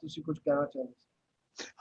ਤੁਸੀਂ ਕੁਝ ਕਹਿਣਾ ਚਾਹੁੰਦੇ?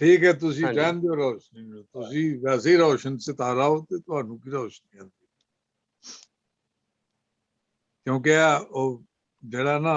ਠੀਕ ਹੈ, ਤੁਸੀਂ ਰਹਿਣ ਦਿਓ ਰੋਸ਼ਨੀ ਨੂੰ, ਤੁਸੀਂ ਵੈਸੇ ਹੀ ਰੋਸ਼ਨ ਸਿਤਾਰਾ ਹੋ ਤੇ ਤੁਹਾਨੂੰ ਕੀ ਰੋਸ਼ਨੀ ਆਉਂਦੀ, ਕਿਉਂਕਿ ਉਹ ਜਿਹੜਾ ਨਾ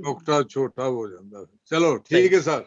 ਨੁਕਤਾ ਛੋਟਾ ਹੋ ਜਾਂਦਾ। ਚਲੋ ਠੀਕ ਹੈ sir.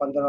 15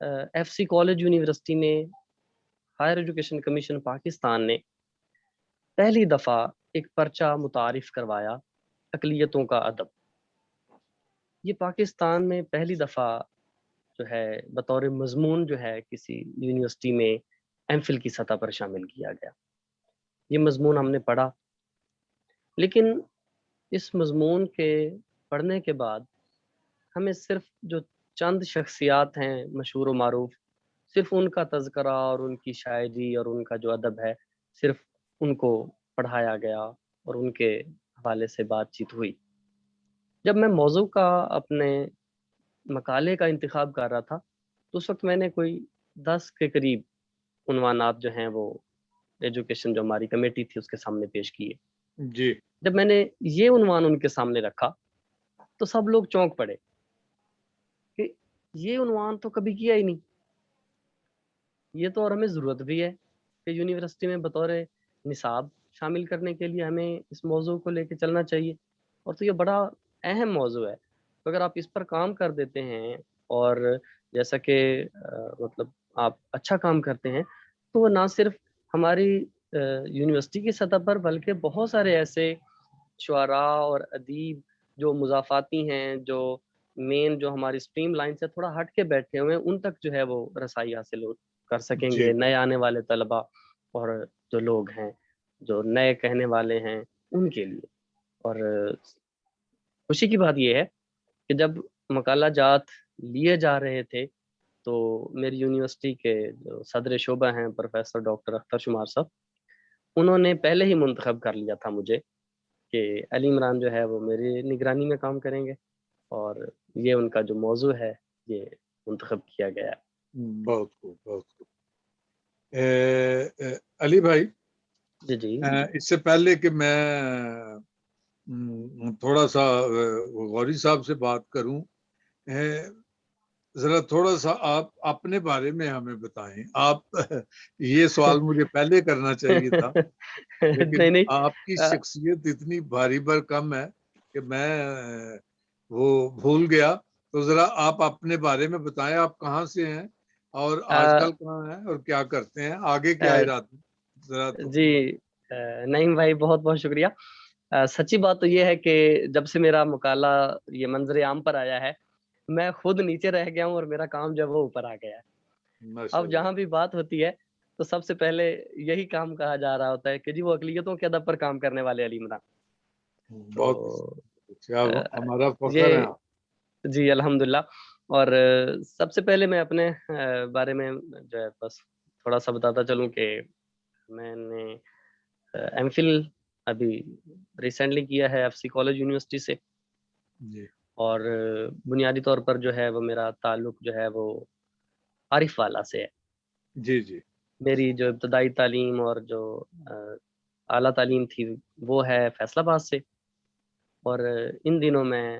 F C college university میں ہائر ایجوکیشن کمیشن پاکستان نے پہلی دفعہ ایک پرچہ متعارف کروایا اقلیتوں کا ادب. یہ پاکستان میں پہلی دفعہ جو ہے بطور مضمون جو ہے کسی یونیورسٹی میں ایم فل کی سطح پر شامل کیا گیا. یہ مضمون ہم نے پڑھا، لیکن اس مضمون کے پڑھنے کے بعد ہمیں صرف جو چند شخصیات ہیں مشہور و معروف، صرف ان کا تذکرہ اور ان کی شاعری اور ان کا جو ادب ہے صرف ان کو پڑھایا گیا اور ان کے حوالے سے بات چیت ہوئی. جب میں موضوع کا اپنے مقالے کا انتخاب کر رہا تھا تو اس وقت میں نے کوئی 10 کے قریب عنوانات جو ہیں وہ ایجوکیشن جو ہماری کمیٹی تھی اس کے سامنے پیش کیے. جی جب میں نے یہ عنوان ان کے سامنے رکھا تو سب لوگ چونک پڑے کہ یہ عنوان تو کبھی کیا ہی نہیں، یہ تو اور ہمیں ضرورت بھی ہے کہ یونیورسٹی میں بطور نصاب شامل کرنے کے لیے ہمیں اس موضوع کو لے کے چلنا چاہیے، اور تو یہ بڑا اہم موضوع ہے. تو اگر آپ اس پر کام کر دیتے ہیں اور جیسا کہ مطلب آپ اچھا کام کرتے ہیں تو وہ نہ صرف ہماری یونیورسٹی کی سطح پر بلکہ بہت سارے ایسے شعراء اور ادیب جو مضافاتی ہیں، جو مین جو ہماری اسٹریم لائن سے تھوڑا ہٹ کے بیٹھے ہوئے ہیں، ان تک جو ہے وہ رسائی حاصل کر سکیں جی گے. نئے آنے والے طلباء اور جو لوگ ہیں جو نئے کہنے والے ہیں ان کے لیے. اور خوشی کی بات یہ ہے کہ جب مقالہ جات لیے جا رہے تھے تو میری یونیورسٹی کے جو صدر شعبہ ہیں پروفیسر ڈاکٹر اختر شمار صاحب، انہوں نے پہلے ہی منتخب کر لیا تھا مجھے کہ علی عمران جو ہے وہ میری نگرانی میں کام کریں گے، اور یہ ان کا جو موضوع ہے یہ منتخب کیا گیا ہے. بہت خوب بہت خوب. علی بھائی، جی جی اس سے پہلے کہ میں تھوڑا سا غوری صاحب سے بات کروں، ذرا تھوڑا سا آپ اپنے بارے میں ہمیں بتائیں. آپ یہ سوال مجھے پہلے کرنا چاہیے تھا لیکن نہیں آپ کی شخصیت اتنی بھاری بھرکم ہے کہ میں وہ بھول گیا. تو ذرا آپ اپنے بارے میں بتائیں، آپ کہاں سے ہیں اور آج کل کہاں ہیں اور کیا کرتے ہیں، آگے کیا ارادہ ذرا تو. جی نعیم بھائی بہت بہت شکریہ. سچی بات تو یہ ہے کہ جب سے میرا مقالہ یہ منظر عام پر آیا ہے میں خود نیچے رہ گیا ہوں اور میرا کام جو وہ اوپر آ گیا ہے. اب جہاں بھی بات ہوتی ہے تو سب سے پہلے یہی کام کہا جا رہا ہوتا ہے کہ جی وہ اقلیتوں کے ادب پر کام کرنے والے علی عمران. بہت ہمارا فخر ہے. جی الحمدللہ. اور سب سے پہلے میں اپنے بارے میں جو ہے بس تھوڑا سا بتاتا چلوں کہ میں نے ایم فل ابھی ریسنٹلی کیا ہے ایف سی کالج یونیورسٹی سے. جی. اور بنیادی طور پر جو ہے وہ میرا تعلق جو ہے وہ عارف والا سے ہے. جی جی. میری جو ابتدائی تعلیم اور جو اعلیٰ تعلیم تھی وہ ہے فیصل آباد سے، اور ان دنوں میں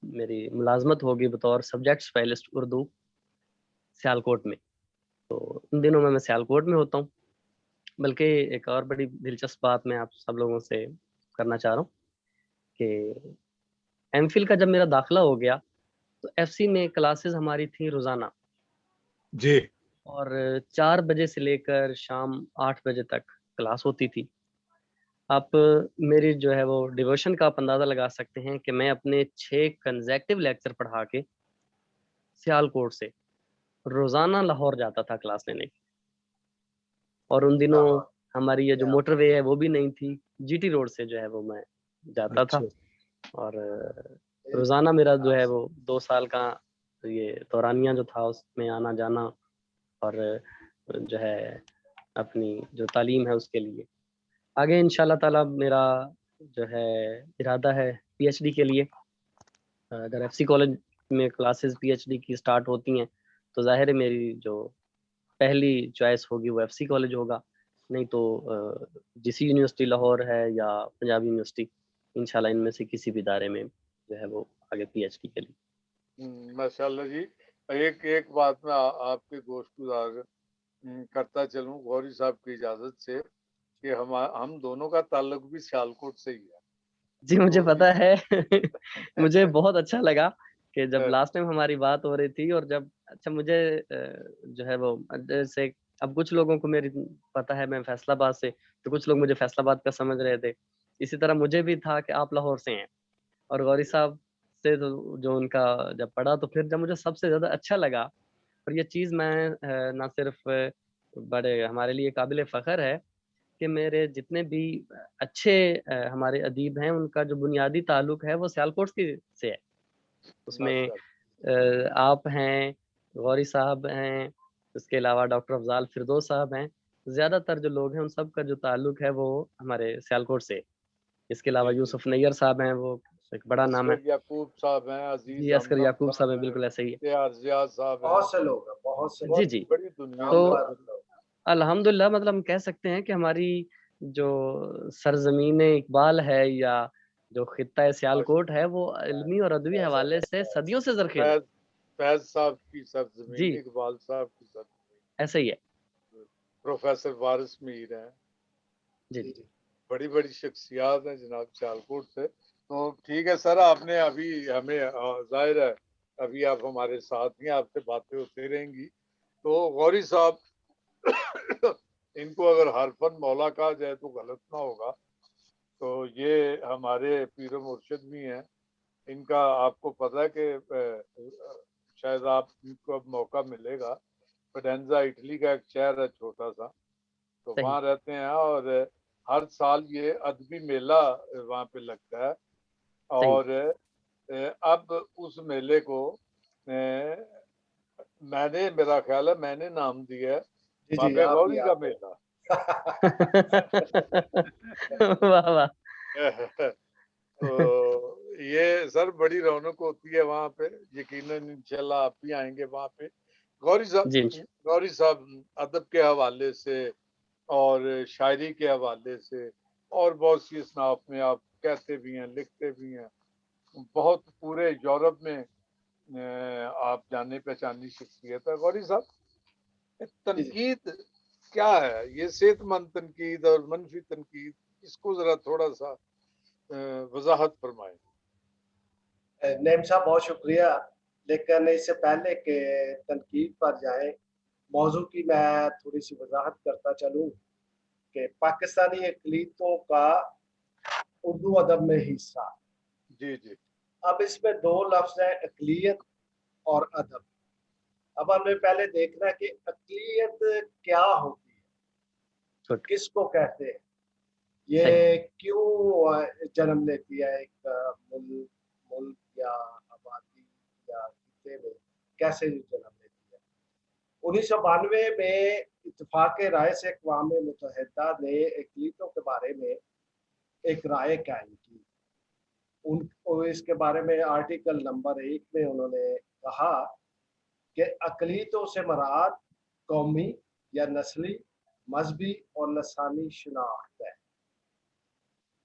میری ملازمت ہوگی بطور سبجیکٹ اسپیشلسٹ اردو سیالکوٹ میں. تو ان دنوں میں سیالکوٹ میں ہوتا ہوں. بلکہ ایک اور بڑی دلچسپ بات میں آپ سب لوگوں سے کرنا چاہ رہا ہوں کہ ایم فل کا جب میرا داخلہ ہو گیا تو ایف سی میں کلاسز ہماری تھیں روزانہ. جی. اور 4 بجے سے لے کر شام 8 بجے تک کلاس ہوتی تھی. آپ میری جو ہے وہ ڈیووشن کا آپ اندازہ لگا سکتے ہیں کہ میں اپنے 6 کنزیکٹیو لیکچر پڑھا کے سیالکوٹ سے روزانہ لاہور جاتا تھا کلاس لینے کی. اور ان دنوں ہماری یہ جو موٹر وے ہے وہ بھی نہیں تھی، جی ٹی روڈ سے جو ہے وہ میں جاتا تھا. اور روزانہ میرا جو ہے وہ 2 سال کا یہ دورانیہ جو تھا اس میں آنا جانا، اور جو ہے اپنی جو تعلیم ہے اس کے لیے آگے انشاءاللہ تعالی میرا جو ہے ارادہ ہے پی ایچ ڈی کے لیے. اگر ایف سی کالج میں کلاسز پی ایچ ڈی کی سٹارٹ ہوتی ہیں تو ظاہر ہے میری جو پہلی چوائس ہوگی وہ ایف سی کالج ہوگا، نہیں تو جی سی یونیورسٹی لاہور ہے یا پنجاب یونیورسٹی، انشاءاللہ ان میں سے کسی بھی ادارے میں جو ہے وہ آگے پی ایچ ڈی کے لیے. ماشاءاللہ جی. ایک بات میں آپ کے گوشت گزار کرتا چلوں غوری صاحب کی اجازت سے کہ ہم دونوں کا تعلق بھی سیالکوٹ سے ہی ہے. جی مجھے پتا ہے. مجھے بہت اچھا لگا کہ جب لاسٹ ٹائم ہماری بات ہو رہی تھی اور جب اچھا مجھے جو ہے وہ جیسے اب کچھ لوگوں کو میری پتہ ہے میں فیصل آباد سے، تو کچھ لوگ مجھے فیصل آباد کا سمجھ رہے تھے، اسی طرح مجھے بھی تھا کہ آپ لاہور سے ہیں، اور غوری صاحب سے جو ان کا جب پڑھا تو پھر جب مجھے سب سے زیادہ اچھا لگا، اور یہ چیز میں نہ صرف بڑے ہمارے لیے قابل فخر ہے کہ میرے جتنے بھی اچھے ہمارے ادیب ہیں ان کا جو بنیادی تعلق ہے وہ سیالکوٹ سے ہے، اس میں آپ ہیں، غوری صاحب ہیں، اس کے علاوہ ڈاکٹر افضال فردوس صاحب ہیں، زیادہ تر جو لوگ ہیں ان سب کا جو تعلق ہے وہ ہمارے سیالکوٹ سے، اس کے علاوہ یوسف نیر صاحب ہیں، وہ ایک بڑا نام ہے، یعقوب صاحب ہیں، عزیز جی اصغر یعقوب صاحب ہیں، بالکل ایسے ہی ہے، ریاض صاحب ہیں، بہت سے لوگ ہیں، بہت سے جی جی، بڑی دنیا تو نامور الحمدللہ مطلب ہم کہہ سکتے ہیں کہ ہماری جو سرزمین اقبال ہے یا جو خطہ سیالکوٹ ہے وہ علمی اور ادبی حوالے سے صدیوں سے زرخیز ہے، فیض صاحب کی جی سرزمین، اقبال صاحب کی سرزمین، ایسے ہی ہے، پروفیسر وارث میر ہیں، جی جی بڑی بڑی شخصیات ہیں جناب سیالکوٹ سے. تو ٹھیک ہے سر، آپ نے ابھی ہمیں ظاہر ہے ابھی آپ ہمارے ساتھ ہیں، آپ سے باتیں ہوتی رہیں گی. تو غوری صاحب ان کو اگر حرفن مولا کہا جائے تو غلط نہ ہوگا. تو یہ ہمارے پیر و مرشد بھی ہیں. ان کا آپ کو پتہ ہے کہ شاید آپ کو اب موقع ملے گا، فیڈینزا اٹلی کا ایک شہر ہے چھوٹا سا، تو وہاں رہتے ہیں، اور ہر سال یہ ادبی میلہ وہاں پہ لگتا ہے. اور اب اس میلے کو میں نے، میرا خیال ہے میں نے نام دیا ہے بابے غوری کا میلہ. واہ واہ. تو یہ سر بڑی رونق ہوتی ہے وہاں پہ، یقیناً انشاءاللہ آپ بھی آئیں گے وہاں پہ. غوری صاحب ادب کے حوالے سے اور شاعری کے حوالے سے اور بہت سی اصناف میں آپ کہتے بھی ہیں، لکھتے بھی ہیں. بہت پورے یورپ میں آپ جانے پہچانی شخصیت ہے. غوری صاحب، تنقید کیا ہے؟ یہ صحت مند تنقید اور منفی تنقید، اس کو ذرا تھوڑا سا وضاحت فرمائیں. نعیم صاحب بہت شکریہ، لیکن اس سے پہلے کہ تنقید پر جائیں، موضوع کی میں تھوڑی سی وضاحت کرتا چلوں کہ پاکستانی اقلیتوں کا اردو ادب میں حصہ. جی جی. اب اس میں دو لفظ ہیں، اقلیت اور ادب. اب ہمیں پہلے دیکھنا ہے کہ اقلیت کیا ہوتی ہے، کس کو کہتے ہیں، یہ کیوں جنم لیتی ہے ایک ملک یا آبادی یا خطے میں، کیسے جنم لیتی ہے. 1992 میں اتفاق رائے سے اقوام متحدہ نے اقلیتوں کے بارے میں ایک رائے قائم کی. اس کے بارے میں آرٹیکل نمبر 1 میں انہوں نے کہا کہ اقلیتوں سے مراد قومی یا نسلی، مذہبی اور لسانی شناخت ہے،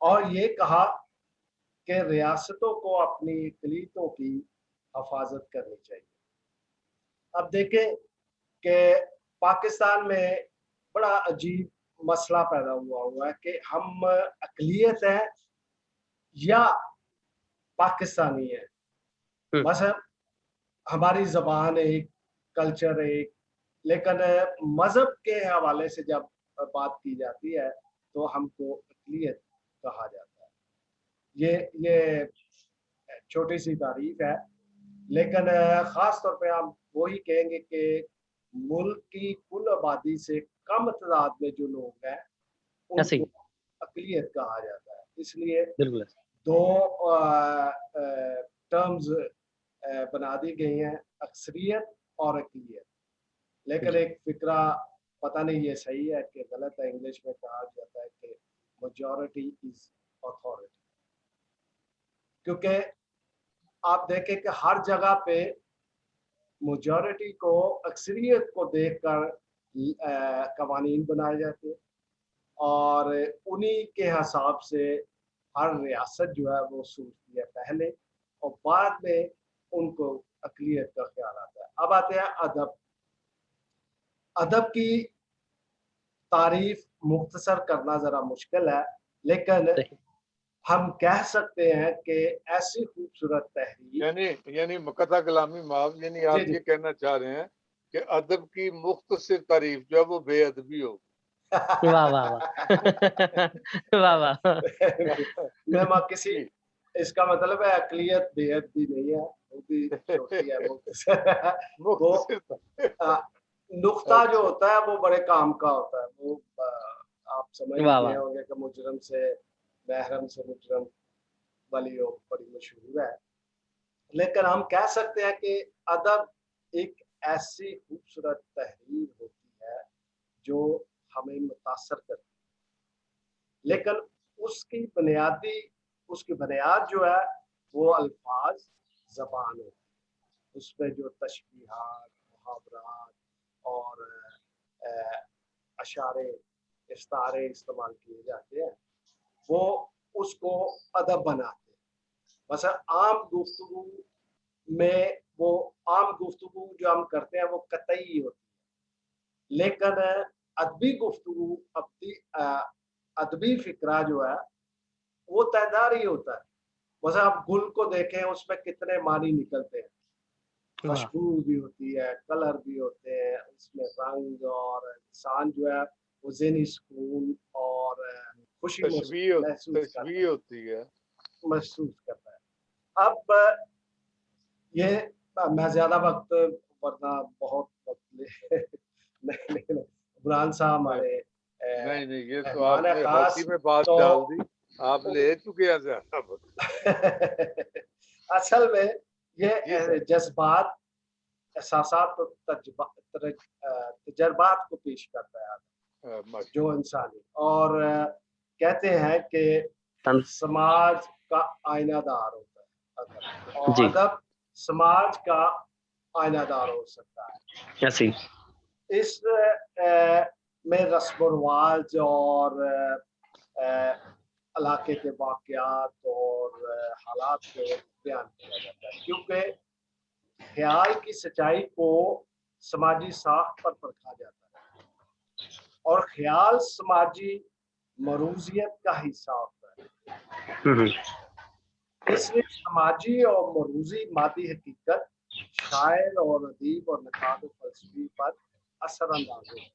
اور یہ کہا کہ ریاستوں کو اپنی اقلیتوں کی حفاظت کرنی چاہیے. اب دیکھیں کہ پاکستان میں بڑا عجیب مسئلہ پیدا ہوا ہے کہ ہم اقلیت ہیں یا پاکستانی ہیں. مثلا ہماری زبان ایک، کلچر ایک، لیکن مذہب کے حوالے سے جب بات کی جاتی ہے تو ہم کو اقلیت کہا جاتا ہے. یہ چھوٹی سی تعریف ہے، لیکن خاص طور پہ ہم وہی کہیں گے کہ ملک کی کل آبادی سے کم تعداد میں جو لوگ ہیں ان کو اقلیت کہا جاتا ہے. اس لیے دو ٹرمز بنا دی گئی ہیں، اکثریت اور اقلیت. لیکن ایک فکرہ پتہ نہیں یہ صحیح ہے کہ غلط ہے، انگلش میں کہا جاتا ہے کہ میجورٹی از اتھارٹی، کیونکہ آپ دیکھیں کہ ہر جگہ پہ میجورٹی کو، اکثریت کو دیکھ کر قوانین بنائے جاتے ہیں، اور انہی کے حساب سے ہر ریاست جو ہے وہ سوچتی ہے پہلے، اور بعد میں ان کو اقلیت کا خیال آتا ہے. اب آتے ہیں ادب. ادب کی تعریف مختصر کرنا ذرا مشکل ہے، لیکن ہم کہہ سکتے ہیں کہ ایسی خوبصورت تحریر یعنی مقطع کلامی معاف، یعنی آپ یہ کہنا چاہ رہے ہیں کہ ادب کی مختصر تعریف جو ہے وہ بے ادبی ہو. واہ واہ واہ واہ واہ. میں کسی اس کا مطلب ہے اقلیت بے ادبی نہیں ہے، وہ بھی چھوٹی ہے. وہ نقطہ جو ہوتا ہے وہ بڑے کام کا ہوتا ہے. وہ آپ سمجھ گئے ہوں گے کہ مجرم سے محرم سے مجرم والی بڑی مشہور ہے. لیکن ہم کہہ سکتے ہیں کہ ادب ایک ایسی خوبصورت تحریر ہوتی ہے جو ہمیں متاثر کرتی ہے، لیکن اس کی بنیاد جو ہے وہ الفاظ زبان ہوتی ہے. اس میں جو تشبیہات، محاورات اور اشارے استعارے استعمال کیے جاتے ہیں وہ اس کو ادب بناتے ہیں. مثلا عام گفتگو میں وہ عام گفتگو جو ہم کرتے ہیں وہ قطعی ہوتی ہے، لیکن ادبی گفتگو ادبی فکرہ جو ہے وہ تعداد ہی ہوتا ہے. مثلا آپ گل کو دیکھیں، اس میں کتنے معنی نکلتے ہیں. خوشبو بھی ہوتی ہے، کلر بھی ہوتے ہیں، اس میں رنگ، اور انسان جو ہے وہ ذہنی سکون اور خوشی محسوس کرتا ہے. اب یہ میں زیادہ وقت ورنہ بہت وقت عمران صاحب ہمارے نہیں یہ تو آپ نے ہلکی میں بات ڈال دی، آپ لے چکے ہیں زیادہ وقت. اصل میں یہ جذبات، احساسات اور تجربات کو پیش کرتا ہے جو انسانی، اور کہتے ہیں کہ سماج کا آئینہ دار ہوتا ہے اور ادب سماج کا آئینہ دار ہو سکتا ہے. اس میں رسم و رواج اور علاقے کے واقعات اور حالات کو بیان کیا جاتا ہے، کیونکہ خیال کی سچائی کو سماجی ساخت پر پرکھا جاتا ہے اور خیال سماجی مروزیت کا حصہ ہوتا ہے. اس لیے سماجی اور مروزی مادی حقیقت شاعر اور ادیب اور نقاد و فلسفی پر اثر انداز ہوتی ہے،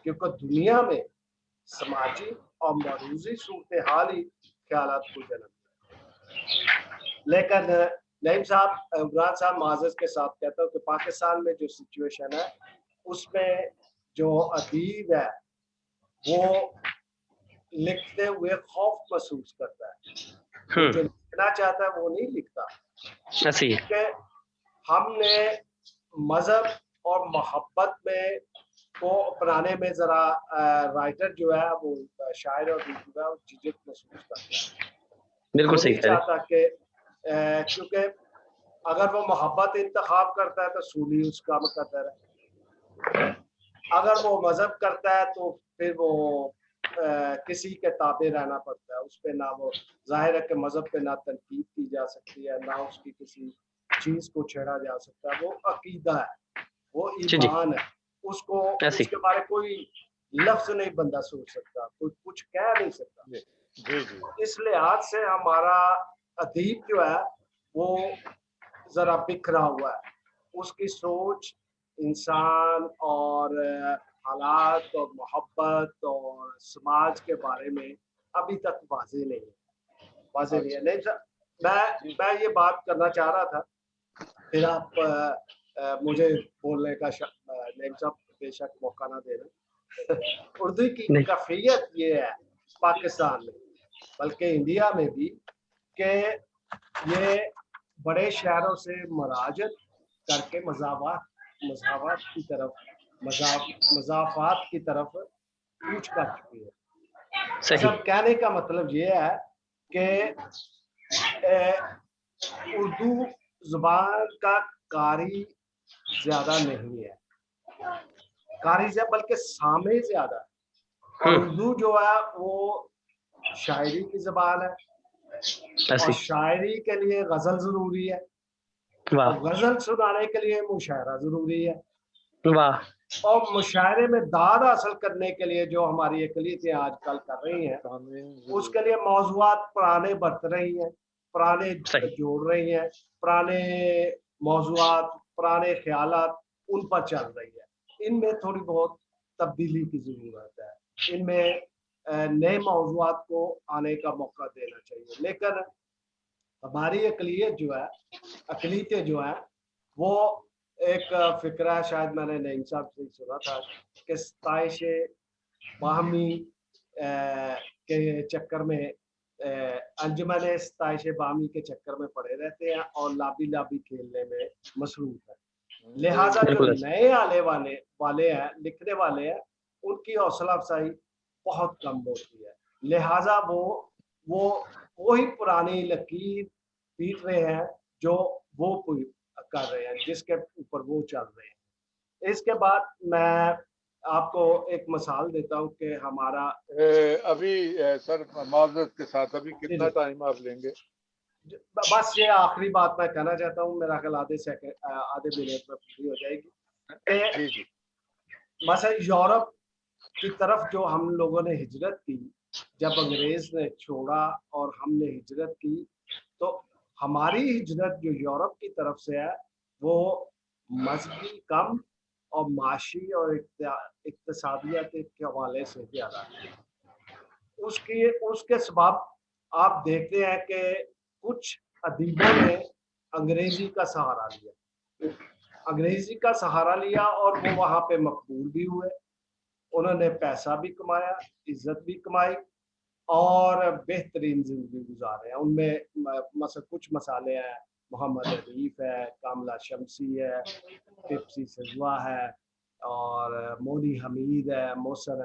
کیونکہ دنیا میں سماجی اور مروزی صورتحال ہی خیالات کو جنم دیتی ہے. لیکن نعیم صاحب، عمران صاحب معزز کے ساتھ کہتا ہوں کہ پاکستان میں جو سچویشن ہے اس میں جو ادیب ہے وہ لکھتے ہوئے خوف محسوس کرتا ہے. جو لکھنا چاہتا ہے وہ نہیں لکھتا، کیونکہ ہم نے مذہب اور محبت میں کو اپنانے میں ذرا رائٹر جو ہے وہ شاعر اور جو ہے جھجک محسوس کرتا ہے. بالکل صحیح نہیں چاہتا کہ کیونکہ اگر وہ محبت انتخاب کرتا ہے تو سولی اس کا مقدر ہے، اگر وہ مذہب کرتا ہے تو پھر وہ کسی کے تابع رہنا پڑتا ہے. اس پہ نہ وہ ظاہر ہے کہ مذہب پہ نہ تنقید کی جا سکتی ہے، نہ اس کی کسی چیز کو چھیڑا جا سکتا ہے. وہ عقیدہ ہے، وہ ایمان ہے، اس کو اس کے بارے کوئی لفظ نہیں بندہ سوچ سکتا، کوئی کچھ کہہ نہیں سکتا. اس لحاظ سے ہمارا ادیب جو ہے وہ ذرا بکھرا ہوا ہے. اس کی سوچ انسان اور حالات اور محبت اور سماج کے بارے میں ابھی تک واضح نہیں ہے. نہیں، میں یہ بات کرنا چاہ رہا تھا، پھر آپ مجھے بولنے کا نعیم صاحب بے شک موقع نہ دینا. اردو کی کیفیت یہ ہے پاکستان میں بلکہ انڈیا میں بھی کہ یہ بڑے شہروں سے مراجعت کر کے مضافات کی طرف کوچ کر چکی ہے. سب کہنے کا مطلب یہ ہے کہ اردو زبان کا قاری زیادہ نہیں ہے، قاری سے بلکہ سامع زیادہ ہے. اور اردو جو ہے وہ شاعری کی زبان ہے اور شاعری کے لیے غزل ضروری ہے اور غزل سنانے کے لیے مشاعرہ ضروری ہے. اور مشاعرے میں داد حاصل کرنے کے لیے جو ہماری اقلیتیں آج کل کر رہی ہیں اس کے لیے موضوعات پرانے برت رہی ہیں، پرانے صحیح جوڑ رہی ہیں، پرانے موضوعات پرانے خیالات ان پر چل رہی ہے۔ ان میں تھوڑی بہت تبدیلی کی ضرورت ہے، ان میں نئے موضوعات کو آنے کا موقع دینا چاہیے۔ لیکن ہماری اقلیت جو ہے، اقلیتیں جو ہیں، وہ ایک فکرہ شاید میں نے نعیم صاحب سے سنا تھا کہ ستائش باہمی کے چکر میں انجمن ستائش باہمی کے چکر میں پڑے رہتے ہیں اور لابی لابی کھیلنے میں مصروف ہیں۔ لہٰذا جو بالکل نئے آنے والے ہیں، لکھنے والے ہیں، ان کی حوصلہ افزائی بہت کم ہوتی ہے، لہٰذا وہی پرانی لکیر پیٹ رہے ہیں جو وہ کر رہے ہیں، جس کے اوپر وہ چل رہے ہیں۔ اس کے بعد میں آپ کو ایک مثال دیتا ہوں کہ ہمارا ابھی سر معذرت کے ساتھ ابھی کتنا ٹائم آپ لیں گے؟ بس یہ آخری بات میں کہنا چاہتا ہوں، میرا خیال آدھے منٹ میں پوری ہو جائے گی کہ مثلا یورپ کی طرف جو ہم لوگوں نے ہجرت کی، جب انگریز نے چھوڑا اور ہم نے ہجرت کی، تو ہماری ہجرت جو یورپ کی طرف سے ہے وہ مذہبی کم اور معاشی اور اقتصادیت کے حوالے سے زیادہ ہے۔ اس کے سبب آپ دیکھتے ہیں کہ کچھ ادیبوں نے انگریزی کا سہارا لیا اور وہ وہاں پہ مقبول بھی ہوئے، انہوں نے پیسہ بھی کمایا، عزت بھی کمائی اور بہترین زندگی گزارے ہیں۔ ان میں مثلا کچھ مسالے ہیں، محمد عریف ہے، کاملہ شمسی ہے، ٹپسی سزوا ہے، اور مونی حمید ہے، محسن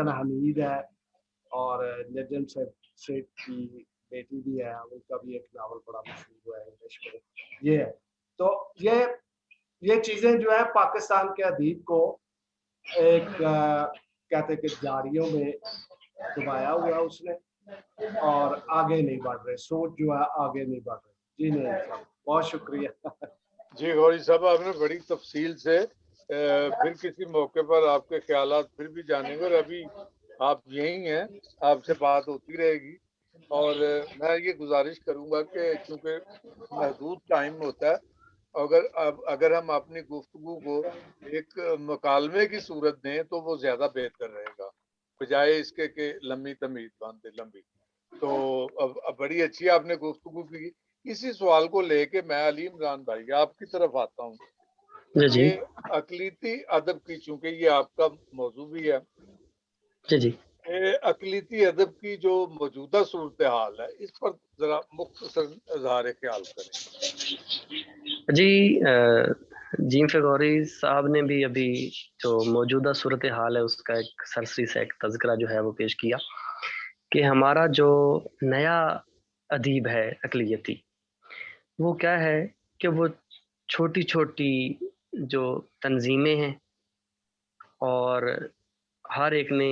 حمید ہے، اور نجم سیٹھ کی بیٹی بھی ہے، ان کا بھی ایک ناول بڑا مشہور ہوا ہے انگلش میں۔ یہ ہے تو یہ چیزیں جو ہے پاکستان کے ادیب کو ایک کہتے کہ جاریوں میں دبایا ہوا اس نے، اور آگے نہیں بڑھ رہے، سوچ جو ہے آگے نہیں بڑھ رہے۔ جی نہیں صاحب، بہت شکریہ۔ جی غوری صاحب، آپ نے بڑی تفصیل سے پھر کسی موقع پر آپ کے خیالات پھر بھی جانیں گے، اور ابھی آپ یہی ہیں، آپ سے بات ہوتی رہے گی، اور میں یہ گزارش کروں گا کہ چونکہ محدود ٹائم ہوتا ہے، اگر ہم اپنی گفتگو کو ایک مکالمے کی صورت دیں تو وہ زیادہ بہتر رہے گا، بجائے اس کے کہ لمبی تمید باندھے لمبی۔ تو اب بڑی اچھی آپ نے گفتگو کی۔ اسی سوال کو لے کے میں علی عمران بھائی آپ کی طرف آتا ہوں کہ اقلیتی ادب کی، چونکہ یہ آپ کا موضوع بھی ہے، اقلیتی ادب کی جو موجودہ صورتحال ہے اس پر ذرا مختصر اظہار خیال کریں۔ جی جیم فغوری صاحب نے بھی ابھی جو موجودہ صورتحال ہے اس کا ایک سرسری سے ایک تذکرہ جو ہے وہ پیش کیا کہ ہمارا جو نیا ادیب ہے اقلیتی، وہ کیا ہے کہ وہ چھوٹی چھوٹی جو تنظیمیں ہیں، اور ہر ایک نے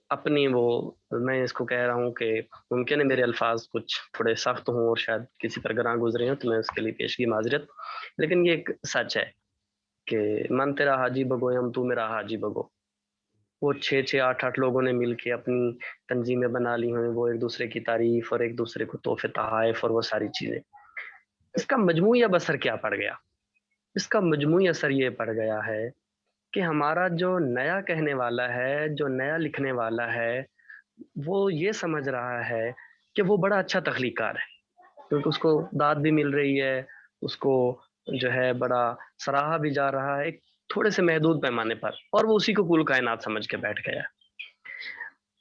اپنی میں اس کو کہہ رہا ہوں کہ ممکن ہے میرے الفاظ کچھ تھوڑے سخت ہوں اور شاید کسی پر گراں گزرے ہوں، تو میں اس کے لیے پیشگی معذرت، لیکن یہ ایک سچ ہے کہ من تیرا حاجی بگویم تو میرا حاجی بگو۔ وہ 6-8 لوگوں نے مل کے اپنی تنظیمیں بنا لی ہوئیں، وہ ایک دوسرے کی تعریف اور ایک دوسرے کو تحفے تحائف اور وہ ساری چیزیں۔ اس کا مجموعی اثر کیا پڑ گیا؟ اس کا مجموعی اثر یہ پڑ گیا ہے کہ ہمارا جو نیا کہنے والا ہے، جو نیا لکھنے والا ہے، وہ یہ سمجھ رہا ہے کہ وہ بڑا اچھا تخلیق کار ہے، کیونکہ اس کو داد بھی مل رہی ہے، اس کو جو ہے بڑا سراہا بھی جا رہا ہے ایک تھوڑے سے محدود پیمانے پر، اور وہ اسی کو کل کائنات سمجھ کے بیٹھ گیا۔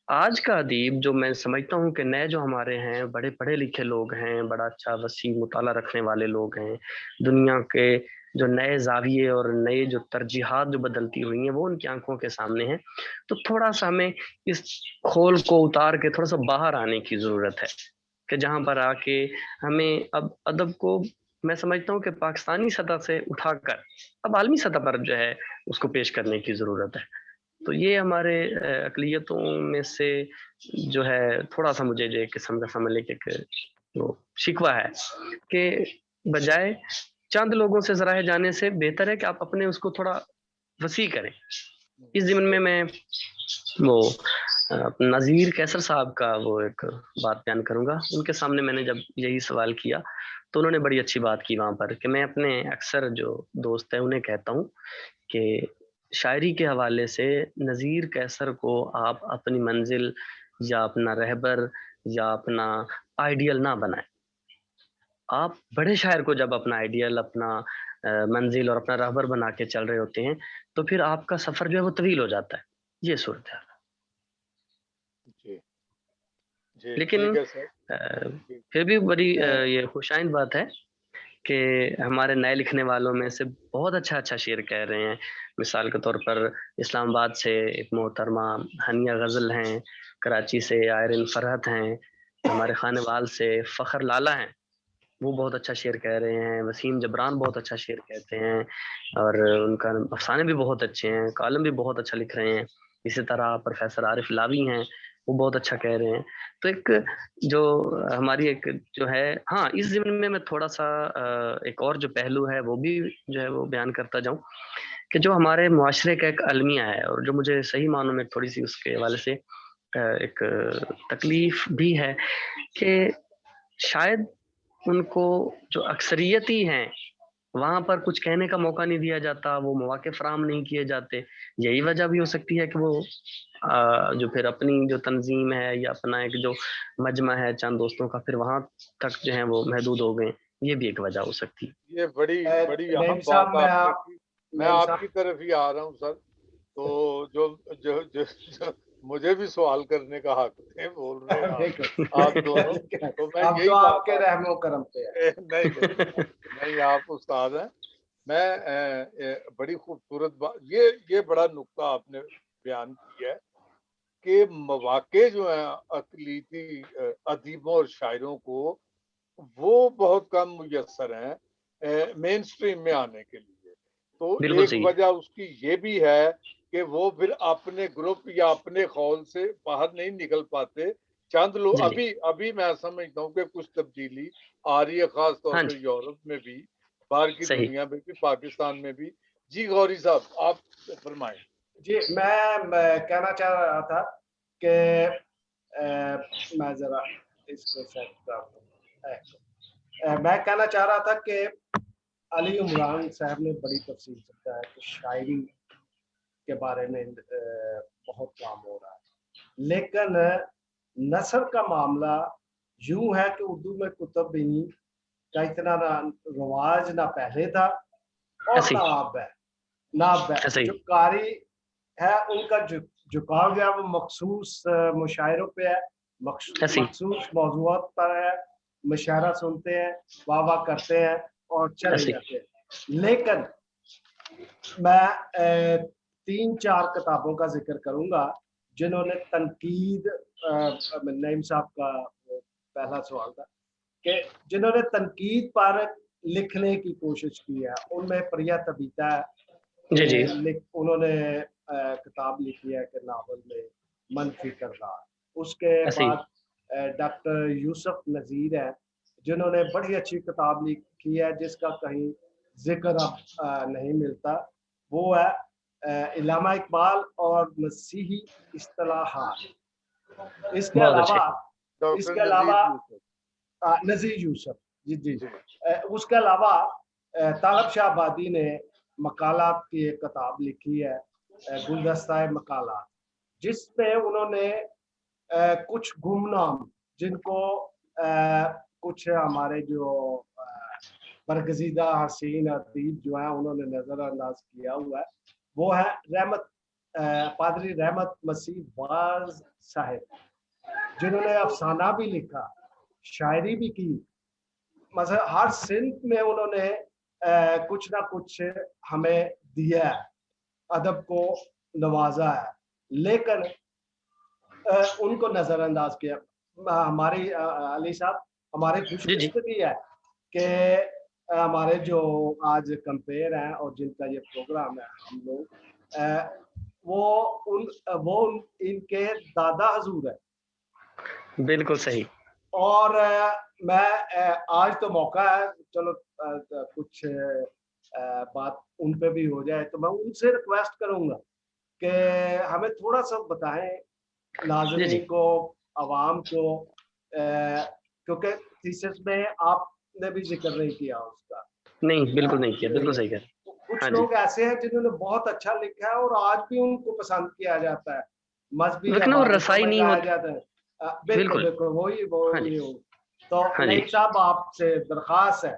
آج کا ادیب جو میں سمجھتا ہوں کہ نئے جو ہمارے ہیں، بڑے پڑھے لکھے لوگ ہیں، بڑا اچھا وسیع مطالعہ رکھنے والے لوگ ہیں، دنیا کے جو نئے زاویے اور نئے جو ترجیحات جو بدلتی ہوئی ہیں وہ ان کی آنکھوں کے سامنے ہیں، تو تھوڑا سا ہمیں اس کھول کو اتار کے تھوڑا سا باہر آنے کی ضرورت ہے، کہ جہاں پر آ کے ہمیں اب ادب کو میں سمجھتا ہوں کہ پاکستانی سطح سے اٹھا کر اب عالمی سطح پر جو ہے اس کو پیش کرنے کی ضرورت ہے۔ تو یہ ہمارے اقلیتوں میں سے جو ہے تھوڑا سا مجھے جو ایک قسم کا سمجھ لے کہ شکوہ ہے کہ بجائے چند لوگوں سے سراہے جانے سے بہتر ہے کہ آپ اپنے اس کو تھوڑا وسیع کریں. اس ضمن میں وہ نذیر کیسر صاحب کا وہ ایک بات بیان کروں گا. ان کے سامنے میں نے جب یہی سوال کیا تو انہوں نے بڑی اچھی بات کی وہاں پر کہ میں اپنے اکثر جو دوست ہیں انہیں کہتا ہوں کہ شاعری کے حوالے سے نذیر کیسر کو آپ اپنی منزل یا اپنا رہبر یا اپنا آئیڈیل نہ بنائیں. آپ بڑے شاعر کو جب اپنا آئیڈیل، اپنا منزل اور اپنا رہبر بنا کے چل رہے ہوتے ہیں تو پھر آپ کا سفر جو ہے وہ طویل ہو جاتا ہے. یہ صورت ہے. جی جی لیکن ٹھیک ہے سر. پھر بھی بڑی یہ خوشائند بات ہے کہ ہمارے نئے لکھنے والوں میں سے بہت اچھا اچھا شعر کہہ رہے ہیں. مثال کے طور پر اسلام آباد سے ایک محترمہ ہنیہ غزل ہیں، کراچی سے آئرن فرحت ہیں، ہمارے خانے وال سے فخر لالا ہیں، وہ بہت اچھا شعر کہہ رہے ہیں. وسیم جبران بہت اچھا شعر کہتے ہیں اور ان کا افسانے بھی بہت اچھے ہیں، کالم بھی بہت اچھا لکھ رہے ہیں. اسی طرح پروفیسر عارف لاوی ہیں، وہ بہت اچھا کہہ رہے ہیں. تو ایک جو ہماری ایک جو ہے، ہاں اس ضمن میں تھوڑا سا ایک اور جو پہلو ہے وہ بھی جو ہے وہ بیان کرتا جاؤں کہ جو ہمارے معاشرے کا ایک المیہ ہے اور جو مجھے صحیح معنوں میں تھوڑی سی اس کے حوالے سے ایک تکلیف بھی ہے کہ شاید ان کو جو اکثریتی ہیں وہاں پر کچھ کہنے کا موقع نہیں دیا جاتا، وہ مواقع فراہم نہیں کیے جاتے. یہی وجہ بھی ہو سکتی ہے کہ وہ جو پھر اپنی جو تنظیم ہے یا اپنا ایک جو مجمع ہے چند دوستوں کا پھر وہاں تک جو ہے وہ محدود ہو گئے. یہ بھی ایک وجہ ہو سکتی. یہ بڑی بڑی نعیم اہم صاحب بات آپ نے کی. میں نعیم آپ صاحب کی طرف ہی آ رہا ہوں سر. تو جو مجھے بھی سوال کرنے کا حق ہے، بول رہے ہیں آپ دونوں. تو میں اب یہی تو آپ بات کے رحم و کرم پہ ہے. نہیں آپ استاد ہیں. میں بڑی خوبصورت بات یہ بڑا نقطہ آپ نے بیان کیا ہے کہ مواقع جو ہیں اقلیتی ادیبوں اور شاعروں کو وہ بہت کم میسر ہیں مین سٹریم میں آنے کے لیے. تو بالکل ایک صحیح. وجہ اس کی یہ بھی ہے کہ وہ پھر اپنے گروپ یا اپنے خول سے باہر نہیں نکل پاتے. چند لوگ جی جی ابھی میں سمجھتا ہوں کہ کچھ تبدیلی آ رہی ہے، خاص طور ہاں پہ جی یورپ میں بھی، باہر کی صحیح. دنیا میں بھی، پاکستان میں بھی. جی غوری صاحب آپ فرمائیں. جی میں کہنا چاہ رہا تھا کہ میں ذرا اس کو سیٹ کر دوں. میں کہنا چاہ رہا تھا کہ علی عمران صاحب نے بڑی تفصیل سے کہا ہے کہ شاعری کے بارے میں بہت کام ہو رہا ہے، لیکن نثر کا معاملہ یوں ہے کہ اردو میں کتب بینی کا اتنا رواج نہ پہلے تھا اور ایسے نہ ہی اب ہے. نہ اب ہے. ایسے ہی جو قاری ہے ان کا جھکاؤ جو ہے وہ مخصوص مشاعروں پہ ہے، ایسے ہی مخصوص موضوعات پر ہے. مشاعرہ سنتے ہیں، واہ واہ کرتے ہیں اور چلے ایسے ہی. جاتے ہیں. لیکن میں 3-4 کتابوں کا ذکر کروں گا جنہوں نے تنقید، نعیم صاحب کا پہلا سوال تھا کہ جنہوں نے تنقید پر لکھنے کی کوشش کی ہے. ان میں پریا تبیتا ہے جی جی کہ انہوں نے کتاب لکھی ہے کہ ناول میں منفی کردار. اس کے ایسے ہی. بعد ڈاکٹر یوسف نذیر ہے جنہوں نے بڑی اچھی کتاب لکھی ہے جس کا کہیں ذکر اب نہیں ملتا. وہ ہے علامہ اقبال اور مسیحی اصطلاحات. اس کے بہت اچھے. علاوہ نذیر یوسف جی اس کے علاوہ طالب شاہ آبادی نے مقالات کی ایک کتاب لکھی ہے گلدستہ مقالات، جس میں انہوں نے کچھ گمنام جن کو کچھ ہمارے جو برگزیدہ حسین ادیب جو ہیں انہوں نے نظر انداز کیا ہوا ہے. وہ ہے پادری رحمت مسیح باز صاحب جنہوں نے افسانہ بھی لکھا، شاعری بھی کی. مثلا ہر صنف میں انہوں نے کچھ نہ کچھ ہمیں دیا ہے، ادب کو نوازا ہے، لیکن ان کو نظر انداز کیا. ہماری علی صاحب ہماری خوش جی جی قسمتی ہے کہ ہمارے جو آج کمپیئر ہیں اور جن کا یہ پروگرام ہے ہم لوگ وہ ان کے دادا حضور ہے. بالکل صحیح. اور میں آج تو موقع ہے چلو کچھ بات ان پہ بھی ہو جائے تو میں ان سے ریکویسٹ کروں گا کہ ہمیں تھوڑا سا بتائیں ناظرین کو عوام کو کیونکہ تھیسس میں آپ نے بھی ذکر نہیں کیا اس کا. نہیں بالکل نہیں کیا, بالکل صحیح کہہ. کچھ لوگ ایسے ہیں جنہوں نے بہت اچھا لکھا ہے اور آج بھی ان کو پسند کیا جاتا ہے, مذہبی حوالوں میں لایا جاتا ہے. بالکل بالکل وہی تو نعیم صاحب آپ سے درخواست ہے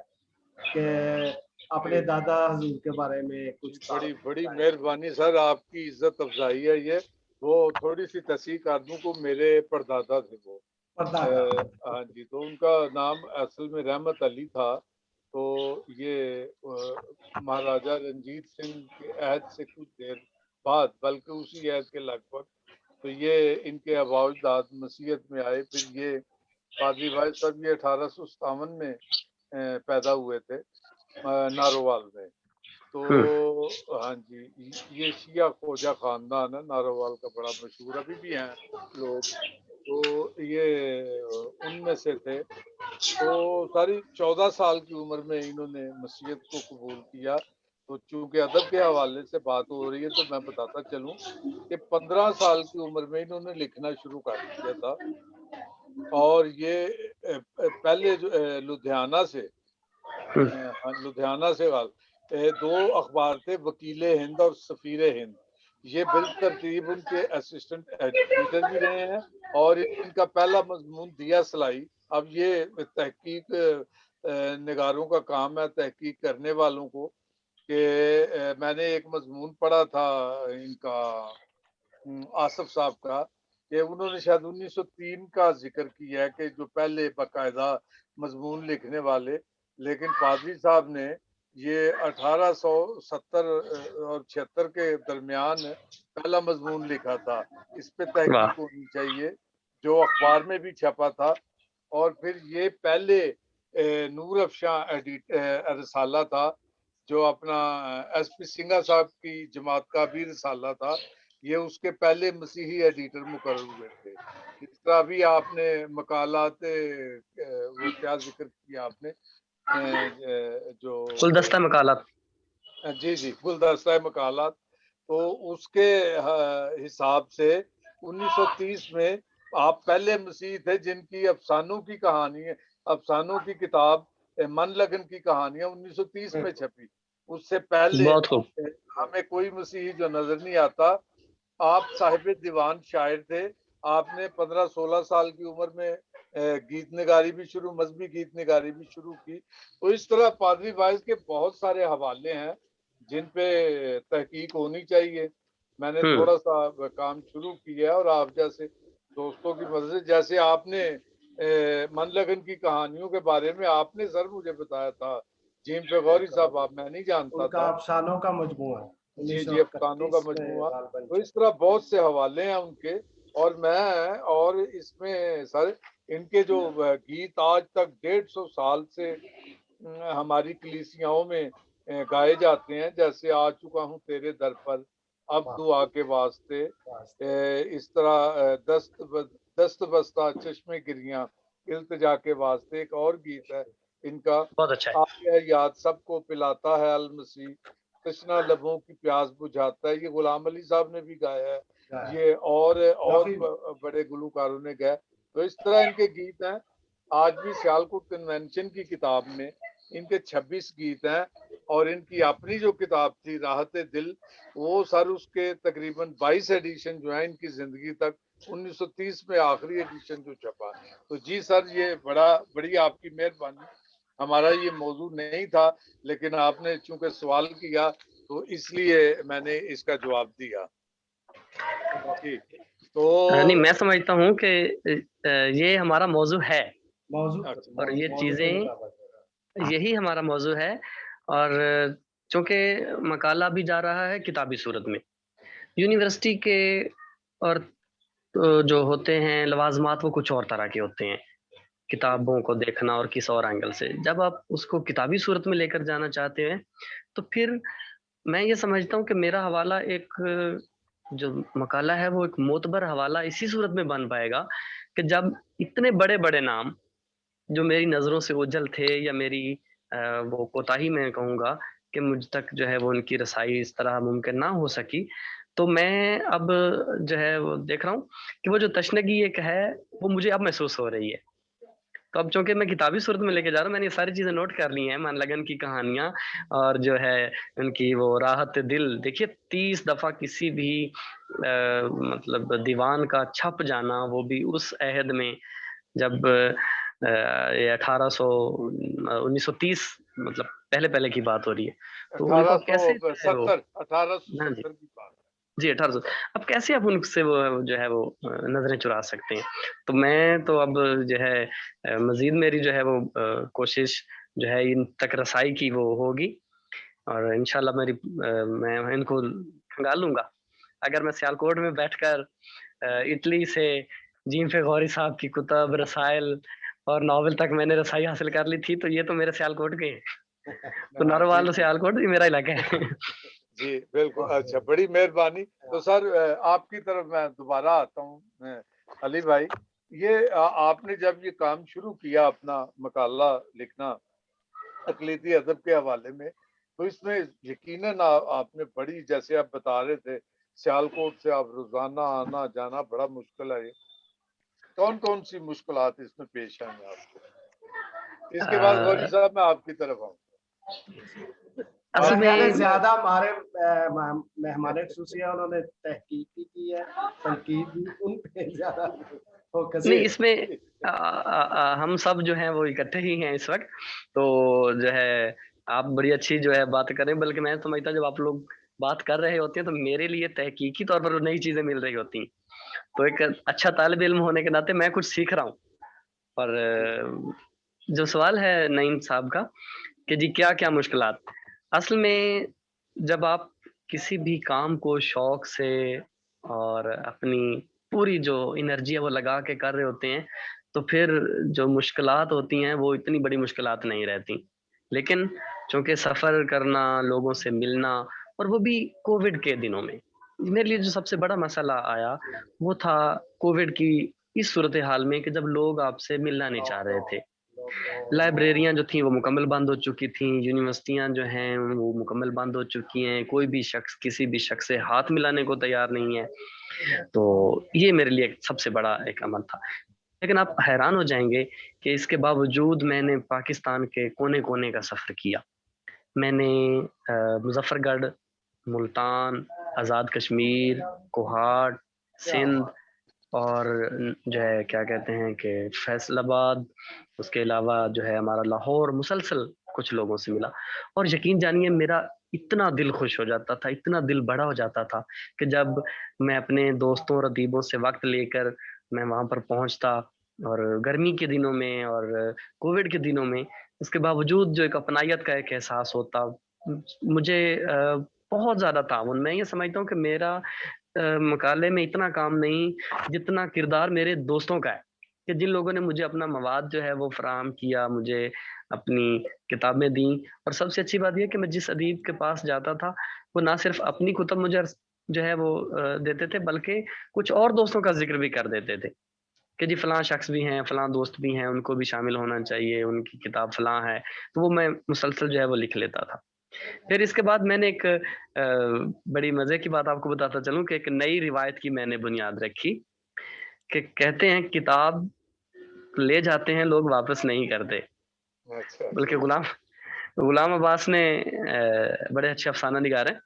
کہ اپنے دادا حضور کے بارے میں کچھ. بڑی مہربانی سر, آپ کی عزت افزائی ہے یہ. وہ تھوڑی سی تصحیح کر دوں کو میرے پردادا تھے وہ, ہاں جی, تو ان کا نام اصل میں رحمت علی تھا. تو یہ مہاراجا رنجیت سنگھ کے عہد سے کچھ دیر بعد, بلکہ اسی عہد کے لگ بھگ, تو یہ ان کے آباء و اجداد مسیحیت میں آئے. پھر یہ پادری بھائی صاحب یہ 1857 میں پیدا ہوئے تھے نارووال میں. تو ہاں جی, یہ شیعہ خوجہ خاندان ہے نارووال کا, بڑا مشہور, ابھی بھی ہیں لوگ. تو یہ ان میں سے تھے. تو ساری 14 سال کی عمر میں انہوں نے مسیحیت کو قبول کیا. تو چونکہ ادب کے حوالے سے بات ہو رہی ہے تو میں بتاتا چلوں کہ 15 سال کی عمر میں انہوں نے لکھنا شروع کر دیا تھا. اور یہ پہلے جو لدھیانہ سے 2 اخبار تھے, وکیل ہند اور سفیر ہند. یہ بالترتیب ان کے اسسٹنٹ ایڈیٹر بھی رہے ہیں, اور ان کا پہلا مضمون دیا سلائی. اب یہ تحقیق نگاروں کا کام ہے, تحقیق کرنے والوں کو, کہ میں نے ایک مضمون پڑھا تھا ان کا آصف صاحب کا, کہ انہوں نے شاید 1903 کا ذکر کیا ہے کہ جو پہلے باقاعدہ مضمون لکھنے والے, لیکن پادری صاحب نے یہ 1870 اور 76 کے درمیان پہلا مضمون لکھا تھا. اس پہ تحقیق ہونی چاہیے, جو اخبار میں بھی چھپا تھا. اور پھر یہ پہلے نور افشاں رسالہ تھا, جو اپنا ایس پی سنگھا صاحب کی جماعت کا بھی رسالہ تھا. یہ اس کے پہلے مسیحی ایڈیٹر مقرر ہوئے تھے. اس طرح بھی آپ نے مقالات, وہ کیا ذکر کیا آپ نے, جو گلدستہ مقالات, جی گلدستہ مقالات. تو اس کے حساب سے 1930 میں آپ پہلے مسیحی تھے جن کی افسانوں کی کہانی, افسانوں کی کتاب من لگن کی کہانیاں 1930 میں چھپی. اس سے پہلے ہمیں کوئی مسیحی جو نظر نہیں آتا. آپ صاحب دیوان شاعر تھے, آپ نے 15-16 سال کی عمر میں گیت نگاری بھی شروع, مذہبی گیت نگاری بھی شروع کی. تو اس طرح پادری وائز کے بہت سارے حوالے ہیں جن پہ تحقیق ہونی چاہیے. میں نے تھوڑا سا کام شروع کیا ہے, اور آپ جیسے دوستوں کی مدد سے, جیسے آپ نے من لگن کی کہانیوں کے بارے میں آپ نے سر مجھے بتایا تھا, جیم پہ غوری صاحب, آپ میں نہیں جانتا تھا. افسانوں کا مجموعہ, جی افسانوں کا مجموعہ. تو اس طرح بہت سے حوالے ہیں ان کے. اور اس میں سر ان کے جو گیت آج تک 150 سال سے ہماری کلیسیاؤں میں گائے جاتے ہیں, جیسے آ چکا ہوں تیرے در پر, اب دعا کے واسطے, اس طرح دست بستہ چشمے گریاں, التجا کے واسطے. ایک اور گیت ہے ان کا, یاد سب کو پلاتا ہے المسیح, تشنا لبوں کی پیاس بجھاتا ہے. یہ غلام علی صاحب نے بھی گایا ہے, یہ اور بڑے گلوکاروں نے گائے. تو اس طرح ان کے گیت ہیں. آج بھی سیالکوٹ کنونشن کی کتاب میں ان کے 26 گیت ہیں, اور ان کی اپنی جو کتاب تھی راحت دل, وہ سر اس کے تقریباً 22 ایڈیشن جو ہیں ان کی زندگی تک, 1930 میں آخری ایڈیشن جو چھپا. تو جی سر, یہ بڑی آپ کی مہربانی. ہمارا یہ موضوع نہیں تھا, لیکن آپ نے چونکہ سوال کیا تو اس لیے میں نے اس کا جواب دیا. تو نہیں, میں سمجھتا ہوں کہ یہ ہمارا موضوع ہے, اور یہ چیزیں یہی ہمارا موضوع ہے. اور چونکہ مقالہ بھی جا رہا ہے کتابی صورت میں, یونیورسٹی کے اور جو ہوتے ہیں لوازمات وہ کچھ اور طرح کے ہوتے ہیں, کتابوں کو دیکھنا اور کس اور اینگل سے. جب آپ اس کو کتابی صورت میں لے کر جانا چاہتے ہیں تو پھر میں یہ سمجھتا ہوں کہ میرا حوالہ ایک جو مقالہ ہے وہ ایک معتبر حوالہ اسی صورت میں بن پائے گا کہ جب اتنے بڑے بڑے نام جو میری نظروں سے اوجھل تھے یا میری وہ کوتاہی میں کہوں گا کہ مجھ تک جو ہے وہ ان کی رسائی اس طرح ممکن نہ ہو سکی، تو میں اب جو ہے وہ دیکھ رہا ہوں کہ وہ جو تشنگی ایک ہے وہ مجھے اب محسوس ہو رہی ہے. تو اب چونکہ میں کتابی صورت میں لے کے جا رہا ہوں، میں نے یہ ساری چیزیں نوٹ کر لی ہیں، من لگن کی کہانیاں اور جو ہے ان کی وہ راحت دل. دیکھیے 30 دفعہ کسی بھی مطلب دیوان کا چھپ جانا، وہ بھی اس عہد میں جب یہ 1930 مطلب پہلے کی بات ہو رہی ہے. تو ان کو کیسے جو ہے وہ 1870 ہاں جی کی بات. جی 1800. اب کیسے آپ ان سے وہ جو ہے وہ نظریں چرا سکتے ہیں؟ تو میں تو اب جو ہے مزید میری جو ہے وہ کوشش جو ہے ان تک رسائی کی وہ ہوگی، اور انشاءاللہ میں ان کو کھنگال لوں گا. اگر میں سیالکوٹ میں بیٹھ کر اٹلی سے جیم فے غوری صاحب کی کتب، رسائل اور ناول تک میں نے رسائی حاصل کر لی تھی، تو یہ تو میرے سیالکوٹ کے ہیں. تو نروال سیالکوٹ یہ میرا علاقہ ہے. جی بالکل. اچھا، بڑی مہربانی. تو سر آپ کی طرف میں دوبارہ آتا ہوں. علی بھائی، یہ آپ نے جب یہ کام شروع کیا اپنا مقالہ لکھنا اقلیتی ادب کے حوالے میں، تو اس میں یقیناً آپ نے بڑی، جیسے آپ بتا رہے تھے سیالکوٹ سے آپ روزانہ آنا جانا بڑا مشکل ہے. کون کون سی مشکلات اس میں پیش آئیں گے آپ کو؟ اس کے بعد غوری صاحب میں آپ کی طرف آؤں. اصل میں زیادہ ہمارے مہمان خصوصی ہیں، انہوں نے تحقیق بھی کی ہے، تنقید بھی ان پہ زیادہ نہیں. اس میں ہم سب جو ہیں وہ اکٹھے ہی ہیں اس وقت. تو جو ہے آپ بڑی اچھی جو ہے بات کریں، بلکہ میں سمجھتا جب آپ لوگ بات کر رہے ہوتے ہیں تو میرے لیے تحقیقی طور پر نئی چیزیں مل رہی ہوتی ہیں. تو ایک اچھا طالب علم ہونے کے ناطے میں کچھ سیکھ رہا ہوں. اور جو سوال ہے نعیم صاحب کا کہ جی کیا کیا مشکلات، اصل میں جب آپ کسی بھی کام کو شوق سے اور اپنی پوری جو انرجی ہے وہ لگا کے کر رہے ہوتے ہیں، تو پھر جو مشکلات ہوتی ہیں وہ اتنی بڑی مشکلات نہیں رہتی. لیکن چونکہ سفر کرنا، لوگوں سے ملنا، اور وہ بھی کووڈ کے دنوں میں میرے لیے جو سب سے بڑا مسئلہ آیا وہ تھا کووڈ کی اس صورتحال میں کہ جب لوگ آپ سے ملنا نہیں چاہ رہے تھے. لائبریریاں جو تھیں وہ مکمل بند ہو چکی تھیں، یونیورسٹیاں جو ہیں وہ مکمل بند ہو چکی ہیں، کوئی بھی شخص کسی بھی شخص سے ہاتھ ملانے کو تیار نہیں ہے. تو یہ میرے لیے سب سے بڑا ایک عمل تھا. لیکن آپ حیران ہو جائیں گے کہ اس کے باوجود میں نے پاکستان کے کونے کونے کا سفر کیا. میں نے مظفر گڑھ، ملتان، آزاد کشمیر، کوہاٹ، سندھ، اور جو ہے کیا کہتے ہیں کہ فیصل آباد، اس کے علاوہ جو ہے ہمارا لاہور، مسلسل کچھ لوگوں سے ملا. اور یقین جانیے میرا اتنا دل خوش ہو جاتا تھا، اتنا دل بڑا ہو جاتا تھا کہ جب میں اپنے دوستوں اور ادیبوں سے وقت لے کر میں وہاں پر پہنچتا، اور گرمی کے دنوں میں اور کووڈ کے دنوں میں، اس کے باوجود جو ایک اپنائیت کا ایک احساس ہوتا. مجھے بہت زیادہ تعاون، میں یہ سمجھتا ہوں کہ میرا مقالے میں اتنا کام نہیں جتنا کردار میرے دوستوں کا ہے، کہ جن لوگوں نے مجھے اپنا مواد جو ہے وہ فراہم کیا، مجھے اپنی کتابیں دیں. اور سب سے اچھی بات یہ کہ میں جس ادیب کے پاس جاتا تھا وہ نہ صرف اپنی کتب مجھے جو ہے وہ دیتے تھے، بلکہ کچھ اور دوستوں کا ذکر بھی کر دیتے تھے کہ جی فلاں شخص بھی ہیں، فلاں دوست بھی ہیں، ان کو بھی شامل ہونا چاہیے، ان کی کتاب فلاں ہے. تو وہ میں مسلسل جو ہے وہ لکھ لیتا تھا. پھر اس کے بعد میں نے ایک بڑی مزے کی بات آپ کو بتاتا چلوں کہ ایک نئی روایت کی میں نے بنیاد رکھی کہ کہتے ہیں کتاب لے جاتے ہیں لوگ واپس نہیں کرتے. بلکہ غلام عباس نے بڑے اچھے افسانہ نگار ہیں،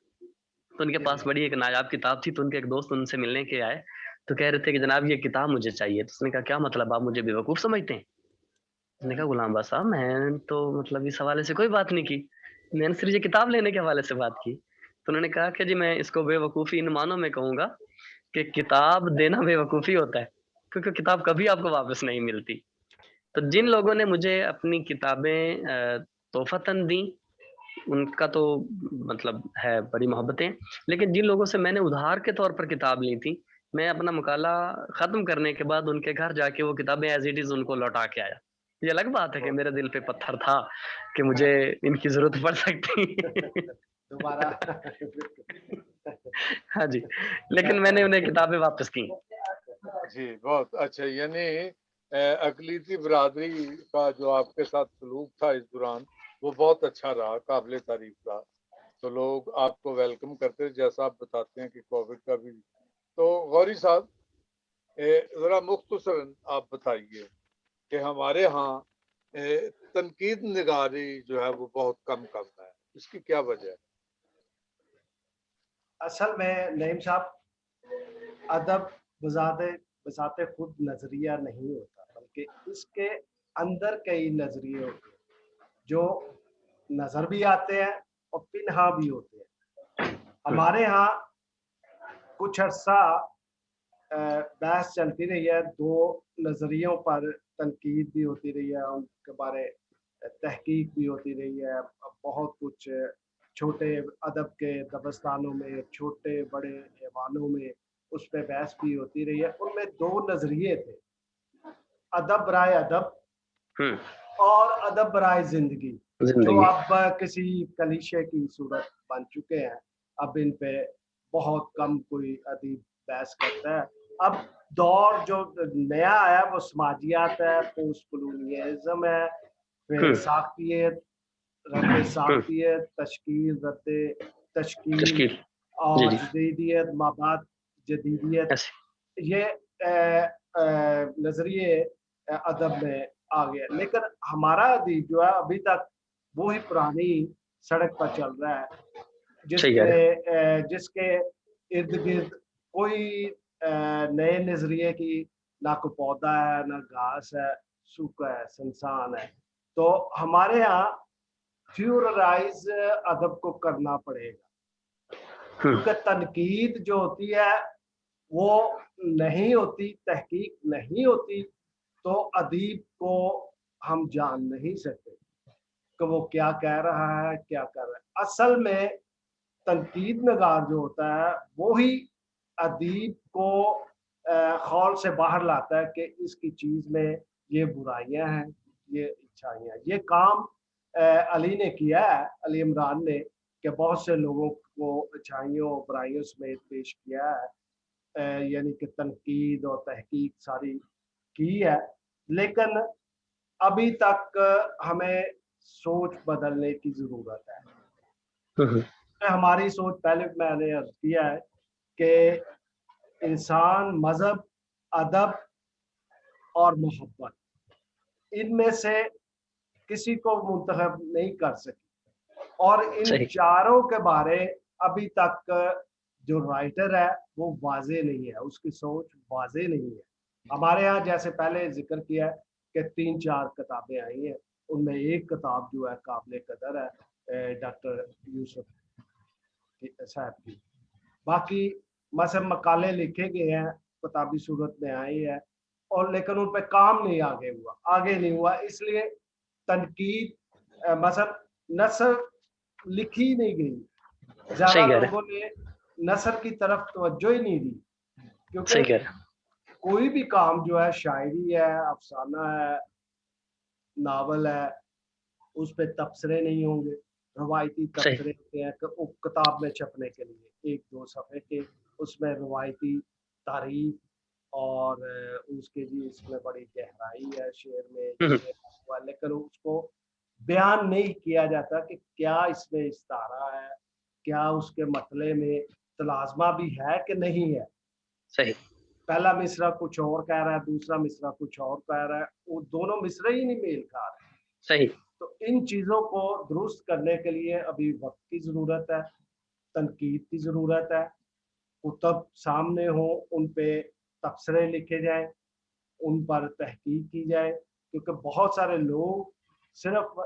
تو ان کے پاس بڑی ایک نایاب کتاب تھی. تو ان کے ایک دوست ان سے ملنے کے آئے تو کہہ رہے تھے کہ جناب یہ کتاب مجھے چاہیے. تو اس نے کہا کیا مطلب، آپ مجھے بیوقوف سمجھتے ہیں؟ اس نے کہا غلام عباس صاحب میں تو مطلب اس حوالے سے کوئی بات نہیں کی، میں نے صرف یہ کتاب لینے کے حوالے سے بات کی. تو انہوں نے کہا کہ جی میں اس کو بے وقوفی ان معنوں میں کہوں گا کہ کتاب دینا بے وقوفی ہوتا ہے، کیونکہ کتاب کبھی آپ کو واپس نہیں ملتی. تو جن لوگوں نے مجھے اپنی کتابیں تحفتاً دیں ان کا تو مطلب ہے بڑی محبتیں، لیکن جن لوگوں سے میں نے ادھار کے طور پر کتاب لی تھی، میں اپنا مقالہ ختم کرنے کے بعد ان کے گھر جا کے وہ کتابیں ایز اٹ از ان کو لوٹا کے آیا. یہ الگ بات ہے کہ میرے دل پہ پتھر تھا کہ مجھے ان کی ضرورت پڑ سکتی دوبارہ. ہاں جی، لیکن میں نے انہیں کتابیں واپس کی. جی بہت اچھا. یعنی اقلیتی برادری کا جو آپ کے ساتھ سلوک تھا اس دوران وہ بہت اچھا رہا، قابل تعریف رہا. تو لوگ آپ کو ویلکم کرتے جیسا آپ بتاتے ہیں کہ کووڈ کا بھی. تو غوری صاحب ذرا مختصراً آپ بتائیے کہ ہمارے ہاں تنقید نگاری جو ہے وہ بہت کم ہے، اس کی کیا وجہ ہے؟ اصل میں نعیم صاحب ادب بذات خود نظریہ نہیں ہوتا، بلکہ اس کے اندر کئی نظریے ہوتے ہیں جو نظر بھی آتے ہیں اور پنہا بھی ہوتے ہیں. ہمارے ہاں کچھ عرصہ بحث چلتی رہی ہے، دو نظریوں پر تنقید بھی ہوتی رہی ہے، ان کے بارے تحقیق بھی ہوتی رہی ہے. بہت کچھ چھوٹے ادب کے دبستانوں میں، چھوٹے بڑے ایوانوں میں اس پہ بحث بھی ہوتی رہی ہے. ان میں دو نظریے تھے، ادب برائے ادب اور ادب برائے زندگی، جو اب کسی کلیشے کی صورت بن چکے ہیں. اب ان پہ بہت کم کوئی ادیب بحث کرتا ہے. اب دور جو نیا آیا وہ سماجیات ہے، پوسٹ کولونیلزم ہے، پھر ساختیت، رد ساختیت، تشکیل، رد تشکیل اور جدیدیت، مابعد جدیدیت. یہ نظریے ادب میں آ گیا. لیکن ہمارا ادیب جو ہے ابھی تک وہی پرانی سڑک پر چل رہا ہے، جس کے ارد گرد کوئی نئے نظریے کی نہ کوئی پودا ہے، نہ گھاس ہے، سوکھا ہے، سنسان ہے. تو ہمارے یہاں تھیورائز ادب کو کرنا پڑے گا، کیونکہ تنقید جو ہوتی ہے وہ نہیں ہوتی، تحقیق نہیں ہوتی، تو ادیب کو ہم جان نہیں سکتے کہ وہ کیا کہہ رہا ہے، کیا کر رہا ہے. اصل میں تنقید نگار جو ہوتا ہے وہی ادیب کو خول سے باہر لاتا ہے کہ اس کی چیز میں یہ برائیاں ہیں، یہ اچھائیاں. یہ کام علی نے کیا ہے، علی عمران نے، کہ بہت سے لوگوں کو اچھائیوں برائیوں سمیت پیش کیا ہے، یعنی کہ تنقید اور تحقیق ساری کی ہے. لیکن ابھی تک ہمیں سوچ بدلنے کی ضرورت ہے. ہماری سوچ پہلے میں نے عرض کیا ہے کہ انسان مذہب، ادب اور محبت، ان میں سے کسی کو منتخب نہیں کر سکی، اور ان چاروں کے بارے ابھی تک جو رائٹر ہے وہ واضح نہیں ہے، اس کی سوچ واضح نہیں ہے. ہمارے ہاں جیسے پہلے ذکر کیا ہے کہ 3-4 کتابیں آئی ہیں، ان میں ایک کتاب جو ہے قابل قدر ہے ڈاکٹر یوسف صاحب کی. باقی مثلا مقالے لکھے گئے ہیں، کتابی صورت میں آئی ہے، اور لیکن ان پہ کام نہیں آگے نہیں ہوا. اس لیے تنقید مثلا نثر لکھی نہیں گئی، زیادہ لوگوں نے نثر کی طرف توجہ ہی نہیں دی، کیونکہ کوئی بھی کام جو ہے، شاعری ہے، افسانہ ہے، ناول ہے، اس پہ تبصرے نہیں ہوں گے. روایتی تبصرے ہوتے ہیں کتاب میں چھپنے کے لیے، 1-2 صفحے کے، اس میں روایتی تعریف اور اس کے جی اس میں بڑی گہرائی ہے شعر میں، لیکن اس کو بیان نہیں کیا جاتا کہ کیا اس میں استعارہ ہے، کیا اس کے مطلع میں تلازمہ بھی ہے کہ نہیں ہے. پہلا مصرع کچھ اور کہہ رہا ہے، دوسرا مصرع کچھ اور کہہ رہا ہے، وہ دونوں مصرع ہی نہیں میل کھا رہے. تو ان چیزوں کو درست کرنے کے لیے ابھی وقت کی ضرورت ہے، تنقید کی ضرورت ہے. کتب سامنے ہوں، ان پہ تبصرے لکھے جائیں، ان پر تحقیق کی جائے، کیونکہ بہت سارے لوگ صرف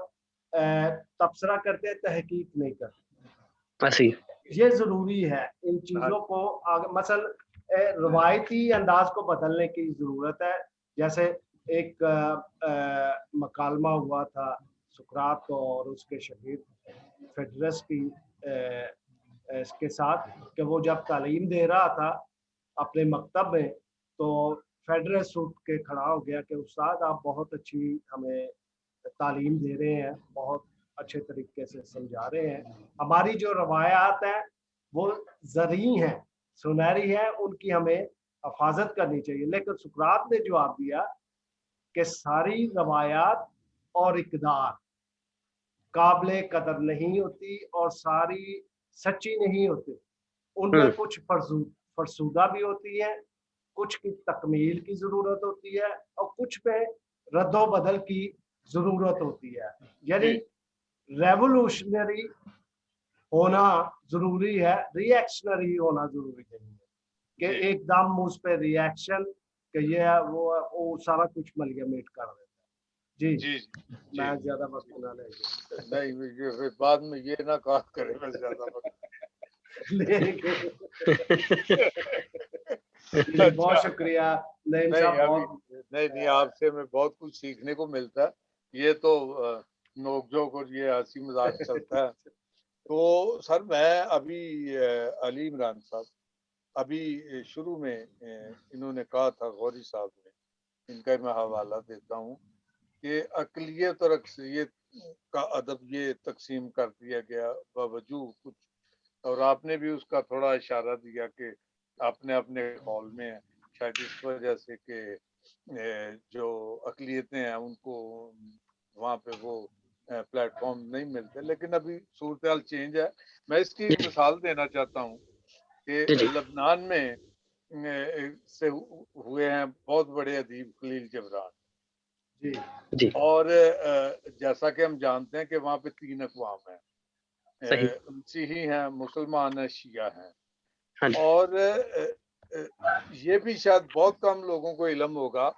تبصرہ کرتے ہیں، تحقیق نہیں کرتے. یہ ضروری ہے ان چیزوں کو مثلا روایتی انداز کو بدلنے کی ضرورت ہے. جیسے ایک مکالمہ ہوا تھا سقراط اور اس کے شاگرد فیڈرس کی اس کے ساتھ، کہ وہ جب تعلیم دے رہا تھا اپنے مکتب میں، تو فیڈرس اٹھ کے کھڑا ہو گیا کہ استاد آپ بہت اچھی ہمیں تعلیم دے رہے ہیں، بہت اچھے طریقے سے سمجھا رہے ہیں، ہماری جو روایات ہیں وہ زرعی ہیں، سنہری ہیں، ان کی ہمیں حفاظت کرنی چاہیے. لیکن سقراط نے جواب دیا کہ ساری روایات اور اقدار قابل قدر نہیں ہوتی اور ساری سچی نہیں ہوتی، ان میں کچھ فرسودہ بھی ہوتی ہے، کچھ کی تکمیل کی ضرورت ہوتی ہے اور کچھ میں رد و بدل کی ضرورت ہوتی ہے. یعنی ریولوشنری ہونا ضروری ہے، ری ایکشنری ہونا ضروری نہیں ہے کہ ایک دم اس پہ ری ایکشن کہ یہ وہ سارا کچھ ملیمیٹ کر دیتا ہے. جی جی میں زیادہ وقت نہ لیں گے. نہیں، بعد میں یہ نہ کہا کرے میں زیادہ وقت بہت شکریہ نعیم صاحب. نہیں آپ سے میں بہت کچھ سیکھنے کو ملتا ہے. یہ تو نوک جھوک اور یہ ہنسی مذاق چلتا ہے. تو سر میں ابھی علی عمران صاحب ابھی شروع میں انہوں نے کہا تھا، غوری صاحب نے، ان کا میں حوالہ دیتا ہوں کہ اقلیت اور اکثریت کا ادب یہ تقسیم کر دیا گیا باوجود کچھ، اور آپ نے بھی اس کا تھوڑا اشارہ دیا کہ اپنے اپنے قول میں ہے، شاید اس وجہ سے کہ جو اقلیتیں ہیں ان کو وہاں پہ وہ پلیٹ فارم نہیں ملتے. لیکن ابھی صورتحال چینج ہے. میں اس کی مثال دینا چاہتا ہوں کہ لبنان میں سے ہوئے ہیں بہت بڑے ادیب خلیل جبران، اور جیسا کہ ہم جانتے ہیں کہ وہاں پہ 3 اقوام ہیں، مسیحی ہیں، مسلمان ہیں، شیعہ ہیں. اور یہ بھی شاید بہت کم لوگوں کو علم ہوگا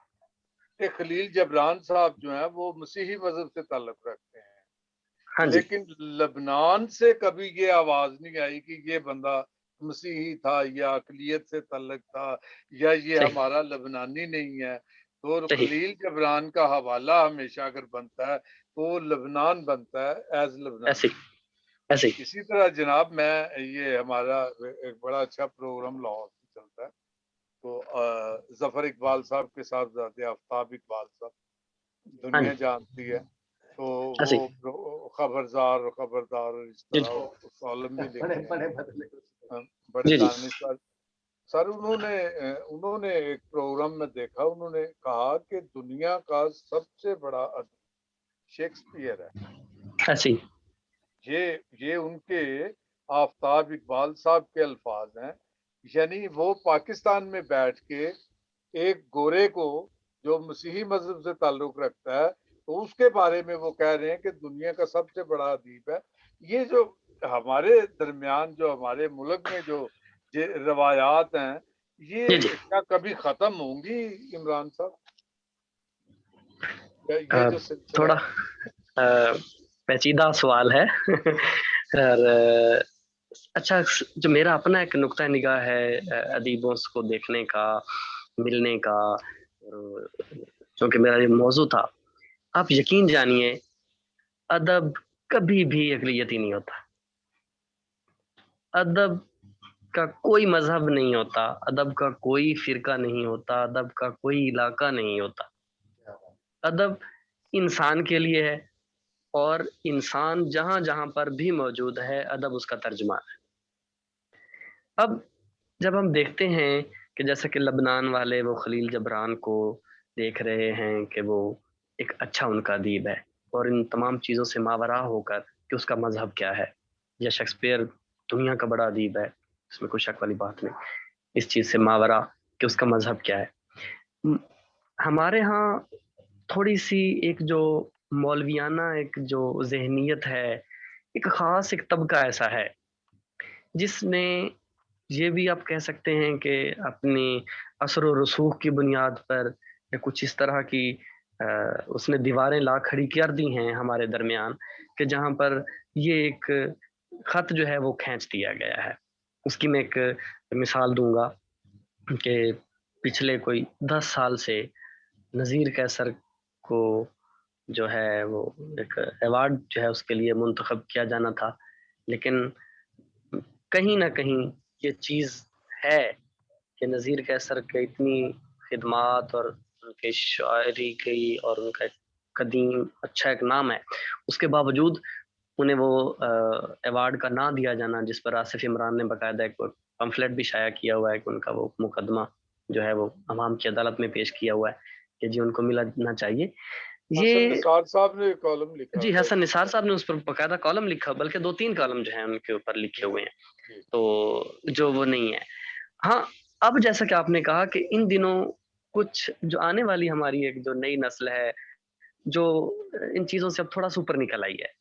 کہ خلیل جبران صاحب جو ہیں وہ مسیحی مذہب سے تعلق رکھتے ہیں، لیکن لبنان سے کبھی یہ آواز نہیں آئی کہ یہ بندہ مسیحی تھا یا اقلیت سے تعلق تھا یا یہ ہمارا لبنانی نہیں ہے. تو خلیل جبران کا حوالہ ہمیشہ اگر بنتا ہے تو لبنان بنتا ہے ایز لبنان. اسی طرح جناب میں یہ ہمارا ایک بڑا اچھا پروگرام لاہور سے چلتا ہے، تو ظفر اقبال صاحب کے ساتھ زیادہ آفتاب اقبال صاحب دنیا جانتی ہے، تو وہ خبردار اس طرح کالم بھی لکھتے ہیں بڑے دانشور. سر انہوں نے ایک پروگرام میں دیکھا، انہوں نے کہا کہ دنیا کا سب سے بڑا ادیب شیکسپیئر ہے. یہ ان کے آفتاب اقبال صاحب کے الفاظ ہیں. یعنی وہ پاکستان میں بیٹھ کے ایک گورے کو جو مسیحی مذہب سے تعلق رکھتا ہے تو اس کے بارے میں وہ کہہ رہے ہیں کہ دنیا کا سب سے بڑا ادیب ہے. یہ جو ہمارے درمیان جو ہمارے ملک میں جو روایات ہیں یہ کیا کبھی ختم ہوں گی عمران صاحب؟ یہ جو تھوڑا پیچیدہ سوال ہے. اور اچھا، جو میرا اپنا ایک نقطہ نگاہ ہے ادیبوں کو دیکھنے کا، ملنے کا، چونکہ میرا یہ موضوع تھا، آپ یقین جانیے ادب کبھی بھی اقلیتی نہیں ہوتا. ادب کا کوئی مذہب نہیں ہوتا، ادب کا کوئی فرقہ نہیں ہوتا، ادب کا کوئی علاقہ نہیں ہوتا. ادب انسان کے لیے ہے، اور انسان جہاں جہاں پر بھی موجود ہے ادب اس کا ترجمہ ہے. اب جب ہم دیکھتے ہیں کہ جیسا کہ لبنان والے وہ خلیل جبران کو دیکھ رہے ہیں کہ وہ ایک اچھا ان کا ادیب ہے، اور ان تمام چیزوں سے ماورا ہو کر کہ اس کا مذہب کیا ہے، یا شیکسپیئر دنیا کا بڑا ادیب ہے، اس میں کوئی شک والی بات نہیں، اس چیز سے ماورا کہ اس کا مذہب کیا ہے. ہمارے ہاں تھوڑی سی ایک جو مولویانہ ایک جو ذہنیت ہے، ایک خاص ایک طبقہ ایسا ہے جس نے یہ بھی آپ کہہ سکتے ہیں کہ اپنی اثر و رسوخ کی بنیاد پر یا کچھ اس طرح کی اس نے دیواریں لا کھڑی کر دی ہیں ہمارے درمیان کہ جہاں پر یہ ایک خط جو ہے وہ کھینچ دیا گیا ہے. اس کی میں ایک مثال دوں گا کہ پچھلے کوئی 10 سال سے نذیر قیصر کو جو ہے وہ ایک ایوارڈ جو ہے اس کے لیے منتخب کیا جانا تھا، لیکن کہیں نہ کہیں یہ چیز ہے کہ نذیر قیصر کے اتنی خدمات اور ان کے شاعری کی اور ان کا قدیم اچھا ایک نام ہے، اس کے باوجود انہیں وہ ایوارڈ کا نہ دیا جانا، جس پر آصف عمران نے باقاعدہ ایک پمفلیٹ بھی شائع کیا ہوا ہے کہ ان کا وہ مقدمہ جو ہے وہ عوام کی عدالت میں پیش کیا ہوا ہے کہ جی ان کو ملنا چاہیے. حسن یہ نثار صاحب نے کالم لکھا جی تھا حسن نثار صاحب نے اس پر باقاعدہ کالم لکھا، بلکہ 2-3 کالم جو ہیں ان کے اوپر لکھے ہوئے ہیں، جی. تو جو وہ نہیں ہے. ہاں اب جیسا کہ آپ نے کہا کہ ان دنوں کچھ جو آنے والی ہماری ایک جو نئی نسل ہے جو ان چیزوں سے اب تھوڑا سا اوپر نکل آئی ہے.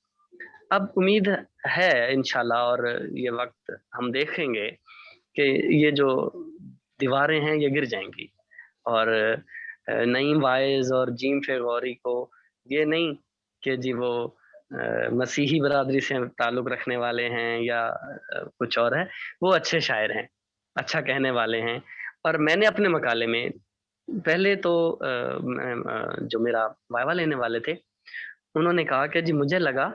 اب امید ہے انشاءاللہ، اور یہ وقت ہم دیکھیں گے کہ یہ جو دیواریں ہیں یہ گر جائیں گی، اور نعیم وائز اور جیم فیغوری کو یہ نہیں کہ جی وہ مسیحی برادری سے تعلق رکھنے والے ہیں یا کچھ اور ہے، وہ اچھے شاعر ہیں، اچھا کہنے والے ہیں. اور میں نے اپنے مقالے میں پہلے تو جو میرا وائوا لینے والے تھے انہوں نے کہا کہ جی مجھے لگا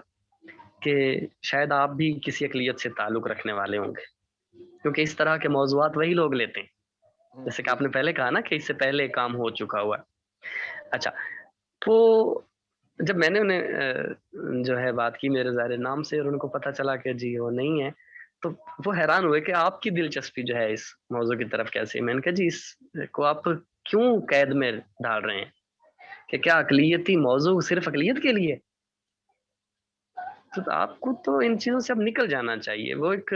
کہ شاید آپ بھی کسی اقلیت سے تعلق رکھنے والے ہوں گے، کیونکہ اس طرح کے موضوعات وہی لوگ لیتے ہیں، جیسے کہ آپ نے پہلے کہا نا کہ اس سے پہلے کام ہو چکا ہوا. اچھا، تو جب میں نے انہیں جو ہے بات کی میرے ظاہر نام سے اور ان کو پتہ چلا کہ جی وہ نہیں ہے، تو وہ حیران ہوئے کہ آپ کی دلچسپی جو ہے اس موضوع کی طرف کیسے. میں نے کہا جی اس کو آپ کیوں قید میں ڈال رہے ہیں کہ کیا اقلیتی موضوع صرف اقلیت کے لیے؟ تو آپ کو تو ان چیزوں سے اب نکل جانا چاہیے. وہ ایک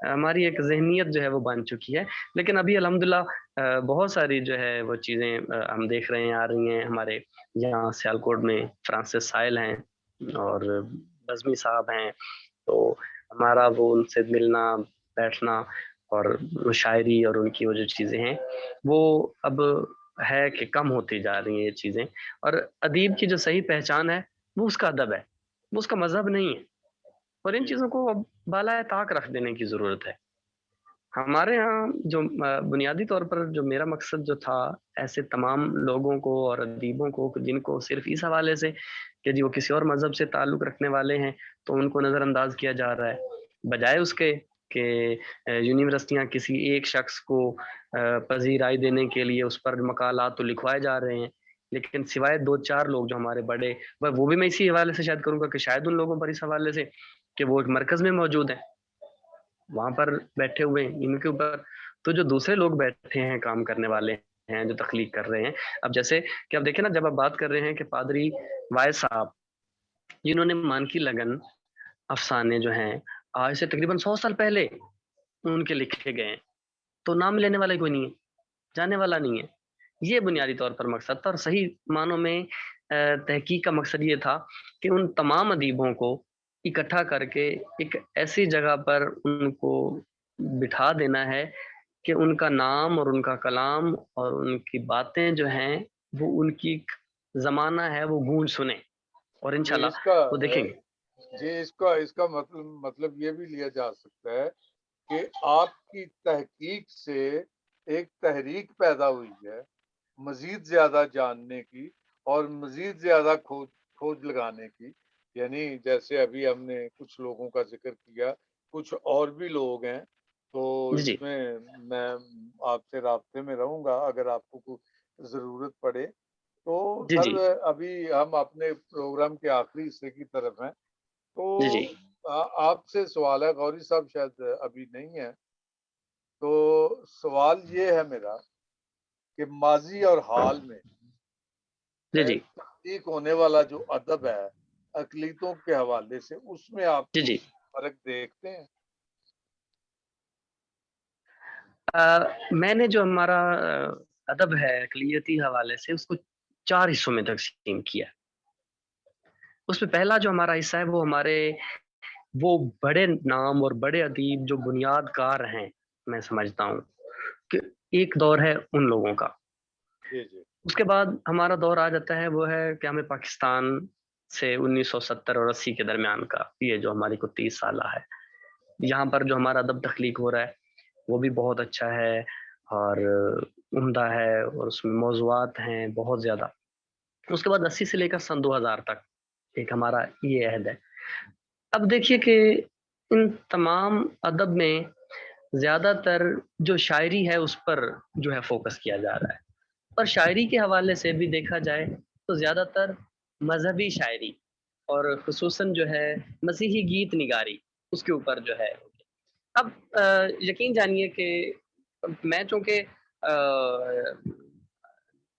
ہماری ایک ذہنیت جو ہے وہ بن چکی ہے. لیکن ابھی الحمدللہ بہت ساری جو ہے وہ چیزیں ہم دیکھ رہے ہیں آ رہی ہیں. ہمارے یہاں سیالکوٹ میں فرانسس سائل ہیں اور بزمی صاحب ہیں، تو ہمارا وہ ان سے ملنا بیٹھنا اور شاعری اور ان کی وہ جو چیزیں ہیں وہ اب ہے کہ کم ہوتی جا رہی ہیں یہ چیزیں. اور ادیب کی جو صحیح پہچان ہے وہ اس کا ادب ہے، وہ اس کا مذہب نہیں ہے. اور ان چیزوں کو اب بالائے طاق رکھ دینے کی ضرورت ہے. ہمارے ہاں جو بنیادی طور پر جو میرا مقصد جو تھا ایسے تمام لوگوں کو اور ادیبوں کو جن کو صرف اس حوالے سے کہ جی وہ کسی اور مذہب سے تعلق رکھنے والے ہیں تو ان کو نظر انداز کیا جا رہا ہے، بجائے اس کے کہ یونیورسٹیاں کسی ایک شخص کو پذیرائی دینے کے لیے اس پر مقالات تو لکھوائے جا رہے ہیں. لیکن سوائے 2-4 لوگ جو ہمارے بڑے، وہ بھی میں اسی حوالے سے شاید کروں گا کہ شاید ان لوگوں پر اس حوالے سے کہ وہ ایک مرکز میں موجود ہیں، وہاں پر بیٹھے ہوئے ہیں ان کے اوپر، تو جو دوسرے لوگ بیٹھے ہیں کام کرنے والے ہیں جو تخلیق کر رہے ہیں. اب جیسے کہ اب دیکھیں نا، جب آپ بات کر رہے ہیں کہ پادری وائز صاحب جنہوں نے مان کی لگن افسانے جو ہیں آج سے تقریباً 100 سال پہلے ان کے لکھے گئے ہیں، تو نام لینے والا کوئی نہیں ہے، جانے والا نہیں ہے. یہ بنیادی طور پر مقصد تھا، اور صحیح معنوں میں تحقیق کا مقصد یہ تھا کہ ان تمام ادیبوں کو اکٹھا کر کے ایک ایسی جگہ پر ان کو بٹھا دینا ہے کہ ان کا نام اور ان کا کلام اور ان کی باتیں جو ہیں وہ ان کی زمانہ ہے وہ گونج سنیں، اور انشاءاللہ اس کا وہ دیکھیں گے. جی اس کا مطلب یہ بھی لیا جا سکتا ہے کہ آپ کی تحقیق سے ایک تحریک پیدا ہوئی ہے مزید زیادہ جاننے کی اور مزید زیادہ کھوج لگانے کی. یعنی جیسے ابھی ہم نے کچھ لوگوں کا ذکر کیا، کچھ اور بھی لوگ ہیں، تو جی اس میں میں آپ سے رابطے میں رہوں گا اگر آپ کو کوئی ضرورت پڑے تو. جی سر جی ابھی ہم اپنے پروگرام کے آخری حصے کی طرف ہیں، تو جی جی آپ سے سوال ہے، غوری صاحب شاید ابھی نہیں ہے، تو سوال یہ ہے میرا کہ ماضی اور حال میں جی جی تخلیق ہونے والا جو ادب ہے اقلیتوں کے حوالے سے، اس میں آپ جی کوئی جی فرق دیکھتے ہیں؟ میں نے جو ہمارا ادب ہے اقلیتی حوالے سے اس کو 4 حصوں میں تقسیم کیا. اس میں پہلا جو ہمارا حصہ ہے وہ ہمارے وہ بڑے نام اور بڑے ادیب جو بنیاد کار ہیں، میں سمجھتا ہوں کہ ایک دور ہے ان لوگوں کا. جی جی اس کے بعد ہمارا دور آ جاتا ہے وہ ہے کہ ہمیں پاکستان سے 1970 اور 80 کے درمیان کا، یہ جو ہماری کو 30 سالہ ہے، یہاں پر جو ہمارا ادب تخلیق ہو رہا ہے وہ بھی بہت اچھا ہے اور عمدہ ہے، اور اس میں موضوعات ہیں بہت زیادہ. اس کے بعد 80 سے لے کر سن 2000 تک ایک ہمارا یہ عہد ہے. اب دیکھیے کہ ان تمام ادب میں زیادہ تر جو شاعری ہے اس پر جو ہے فوکس کیا جا رہا ہے، اور شاعری کے حوالے سے بھی دیکھا جائے تو زیادہ تر مذہبی شاعری اور خصوصاً جو ہے مسیحی گیت نگاری اس کے اوپر جو ہے. اب یقین جانیے کہ میں چونکہ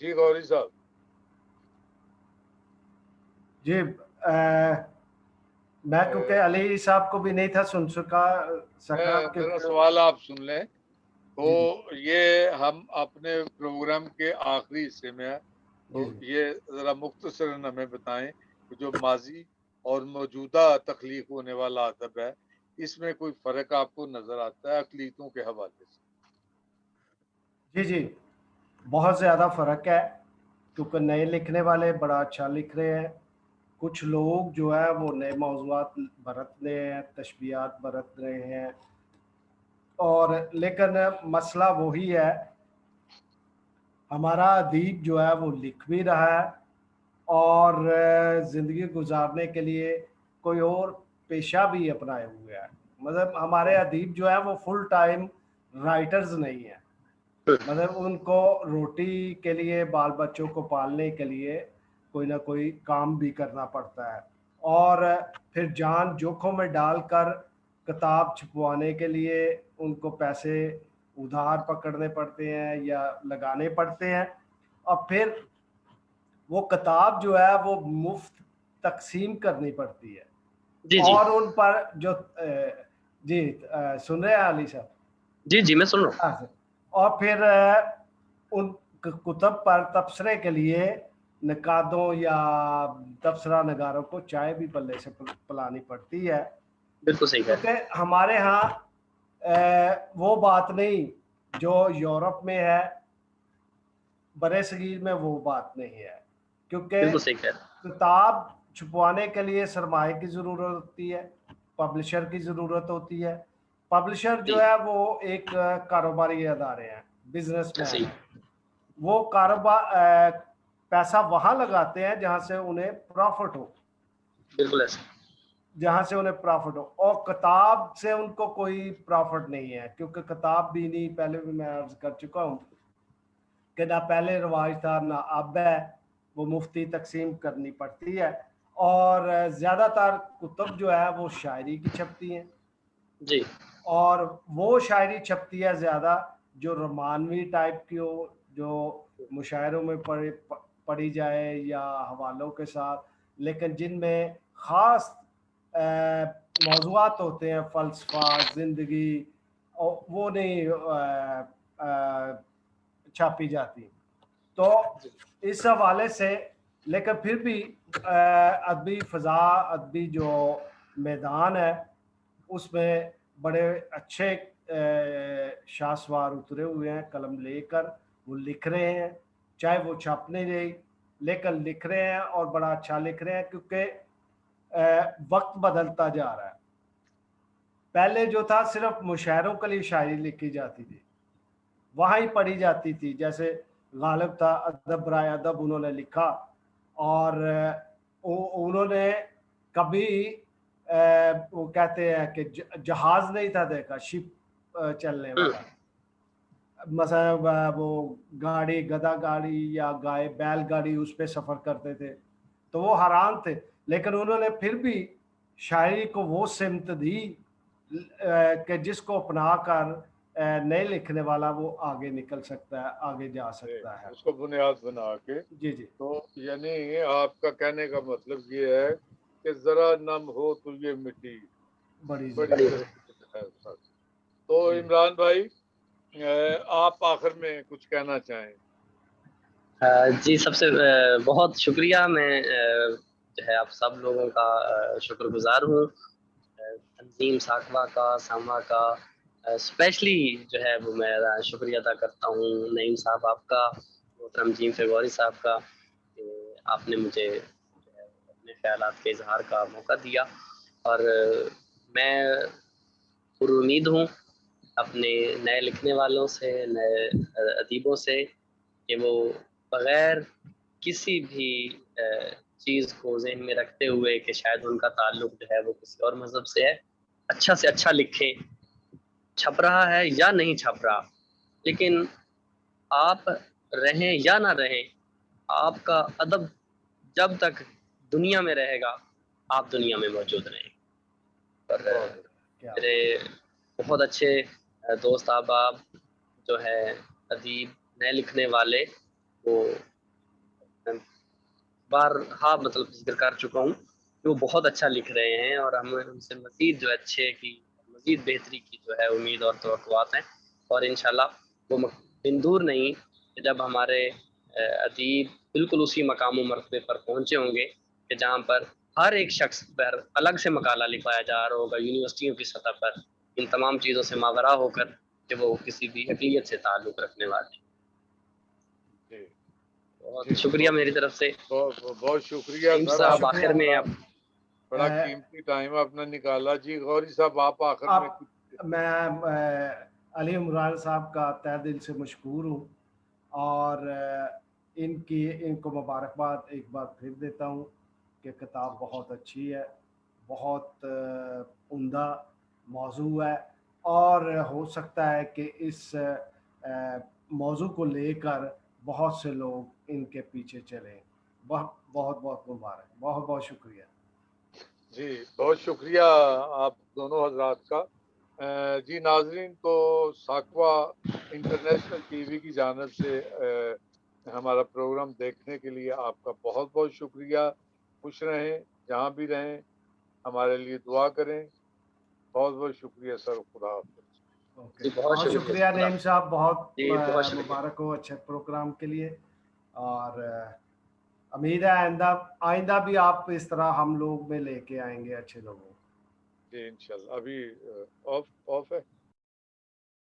جی غوری صاحب. جی میں کیونکہ علی صاحب کو بھی نہیں تھا سن سکا میرا سوال آپ سن لیں. تو جی یہ ہم اپنے پروگرام کے آخری حصے میں تو جی یہ ذرا مختصراً ہمیں بتائیں کہ جو ماضی اور موجودہ تخلیق ہونے والا ادب ہے اس میں کوئی فرق آپ کو نظر آتا ہے اقلیتوں کے حوالے سے؟ جی جی بہت زیادہ فرق ہے، کیونکہ نئے لکھنے والے بڑا اچھا لکھ رہے ہیں. کچھ لوگ جو ہے وہ نئے موضوعات برت رہے ہیں، تشبیہات برت رہے ہیں، اور لیکن مسئلہ وہی ہے، ہمارا ادیب جو ہے وہ لکھ بھی رہا ہے اور زندگی گزارنے کے لیے کوئی اور پیشہ بھی اپنائے ہوئے ہے. مطلب ہمارے ادیب جو ہے وہ فل ٹائم رائٹرز نہیں ہیں، مطلب ان کو روٹی کے لیے، بال بچوں کو پالنے کے لیے کوئی نہ کوئی کام بھی کرنا پڑتا ہے، اور پھر جان جوکھوں میں ڈال کر کتاب چھپوانے کے لیے ان کو پیسے ادھار پکڑنے پڑتے ہیں یا لگانے پڑتے ہیں، اور پھر وہ کتاب جو ہے وہ مفت تقسیم کرنی پڑتی ہے. جی جی اور ان پر جو جی سن رہے ہیں علی صاحب؟ جی جی میں سن رہا ہوں. اور پھر ان کتب پر تبصرے کے لیے نقادوں یا تبصرہ نگاروں کو چائے بھی پلے سے پلانی پڑتی ہے. بالکل صحیح ہے. کیونکہ ہمارے ہاں وہ بات نہیں جو یورپ میں ہے، برے صغیر میں وہ بات نہیں ہے، کیونکہ بالکل صحیح ہے. کتاب چھپوانے کے لیے سرمایہ کی ضرورت ہوتی ہے، پبلشر کی ضرورت ہوتی ہے. پبلشر جی جو ہے وہ ایک کاروباری ادارے ہیں، بزنس مین صحیح. ہیں. وہ کاروبار پیسہ وہاں لگاتے ہیں جہاں سے انہیں پروفٹ ہو، بالکل ایسا. جہاں سے انہیں پروفٹ ہو. اور کتاب سے ان کو کوئی پروفٹ نہیں ہے، کیونکہ کتاب بھی نہیں، پہلے بھی میں عرض کر چکا ہوں کہ نہ پہلے رواج تھا نہ اب ہے، وہ مفتی تقسیم کرنی پڑتی ہے. اور زیادہ تر کتب جو ہے وہ شاعری کی چھپتی ہیں، جی اور وہ شاعری چھپتی ہے زیادہ جو رومانوی ٹائپ کی ہو، جو مشاعروں میں پڑھی جائے یا حوالوں کے ساتھ، لیکن جن میں خاص موضوعات ہوتے ہیں، فلسفہ، زندگی، وہ نہیں چھاپی جاتی. تو اس حوالے سے لیکن پھر بھی ادبی فضا، ادبی جو میدان ہے اس میں بڑے اچھے شاہسوار اترے ہوئے ہیں، قلم لے کر وہ لکھ رہے ہیں، چاہے وہ چھپ نہیں رہی لیکن لکھ رہے ہیں اور بڑا اچھا لکھ رہے ہیں. کیونکہ وقت بدلتا جا رہا ہے. پہلے جو تھا صرف مشاعروں کے لیے شاعری لکھی جاتی تھی، وہاں ہی پڑھی جاتی تھی. جیسے غالب تھا، ادب برائے ادب انہوں نے لکھا، اور انہوں نے کبھی وہ کہتے ہیں کہ جہاز نہیں تھا دیکھا، شپ چلنے والا، مثلا وہ گاڑی، گدا گاڑی یا گائے بیل گاڑی، اس پہ سفر کرتے تھے تو وہ حیران تھے. لیکن انہوں نے پھر بھی شاعری کو وہ سمت دی کہ جس کو اپنا کر نئے لکھنے والا وہ آگے نکل سکتا ہے، آگے جا سکتا ہے. اس کو بنیاد بنا کے. جی جی. تو یعنی آپ کا کہنے کا مطلب یہ ہے کہ ذرا نم ہو تو یہ مٹی بڑی بڑی. تو عمران بھائی آپ آخر میں کچھ کہنا چاہیں؟ جی سب سے بہت شکریہ. میں جو ہے آپ سب لوگوں کا شکر گزار ہوں، تنظیم ساکوا کا، ساموا کا اسپیشلی جو ہے وہ میں شکریہ ادا کرتا ہوں. نعیم صاحب آپ کا، محترم جیم فیغوری صاحب کا، کہ آپ نے مجھے جو ہے اپنے خیالات کے اظہار کا موقع دیا. اور میں پر امید ہوں اپنے نئے لکھنے والوں سے، نئے ادیبوں سے، کہ وہ بغیر کسی بھی چیز کو ذہن میں رکھتے ہوئے کہ شاید ان کا تعلق جو ہے وہ کسی اور مذہب سے ہے، اچھا سے اچھا لکھیں. چھپ رہا ہے یا نہیں چھپ رہا، لیکن آپ رہیں یا نہ رہیں، آپ کا ادب جب تک دنیا میں رہے گا آپ دنیا میں موجود رہیں. اور میرے بہت اچھے دوست احباب جو ہے ادیب، نئے لکھنے والے، وہ بارہا مطلب ذکر کر چکا ہوں کہ وہ بہت اچھا لکھ رہے ہیں، اور ہم ان سے مزید جو اچھے کی مزید بہتری کی جو ہے امید اور توقعات ہیں، اور انشاءاللہ وہ دن دور نہیں کہ جب ہمارے ادیب بالکل اسی مقام و مرتبے پر پہنچے ہوں گے کہ جہاں پر ہر ایک شخص پر الگ سے مقالہ لکھوایا جا رہا ہوگا یونیورسٹیوں کی سطح پر، ان تمام چیزوں سے ماورا ہو کر کہ وہ کسی بھی اقلیت سے تعلق رکھنے والے ہیں۔ جی بہت شکریہ میری طرف سے۔ بہت شکریہ نعیم سر، صاحب آپ آخر میں اب بڑا قیمتی ٹائم اپنا نکالا۔ جی غوری صاحب آپ آخر میں کچھ؟ میں علی عمران صاحب کا تہ دل سے مشکور ہوں، اور ان کو مبارکباد ایک بار پھر دیتا ہوں کہ کتاب بہت اچھی ہے، بہت عمدہ موضوع ہے، اور ہو سکتا ہے کہ اس موضوع کو لے کر بہت سے لوگ ان کے پیچھے چلیں۔ بہت بہت مبارک، بہت بہت شکریہ۔ جی بہت شکریہ آپ دونوں حضرات کا۔ جی ناظرین، تو ساکوا انٹرنیشنل ٹی وی کی جانب سے ہمارا پروگرام دیکھنے کے لیے آپ کا بہت بہت شکریہ۔ خوش رہیں، جہاں بھی رہیں، ہمارے لیے دعا کریں۔ بہت بہت شکریہ سر، خدا حافظ۔ بہت شکریہ نعیم صاحب، بہت بہت مبارک ہو اچھے پروگرام کے لیے، اور امید ہے آئندہ بھی آپ اس طرح ہم لوگ میں لے کے آئیں گے اچھے لوگوں۔ جی انشاءاللہ۔ ابھی آف ہے۔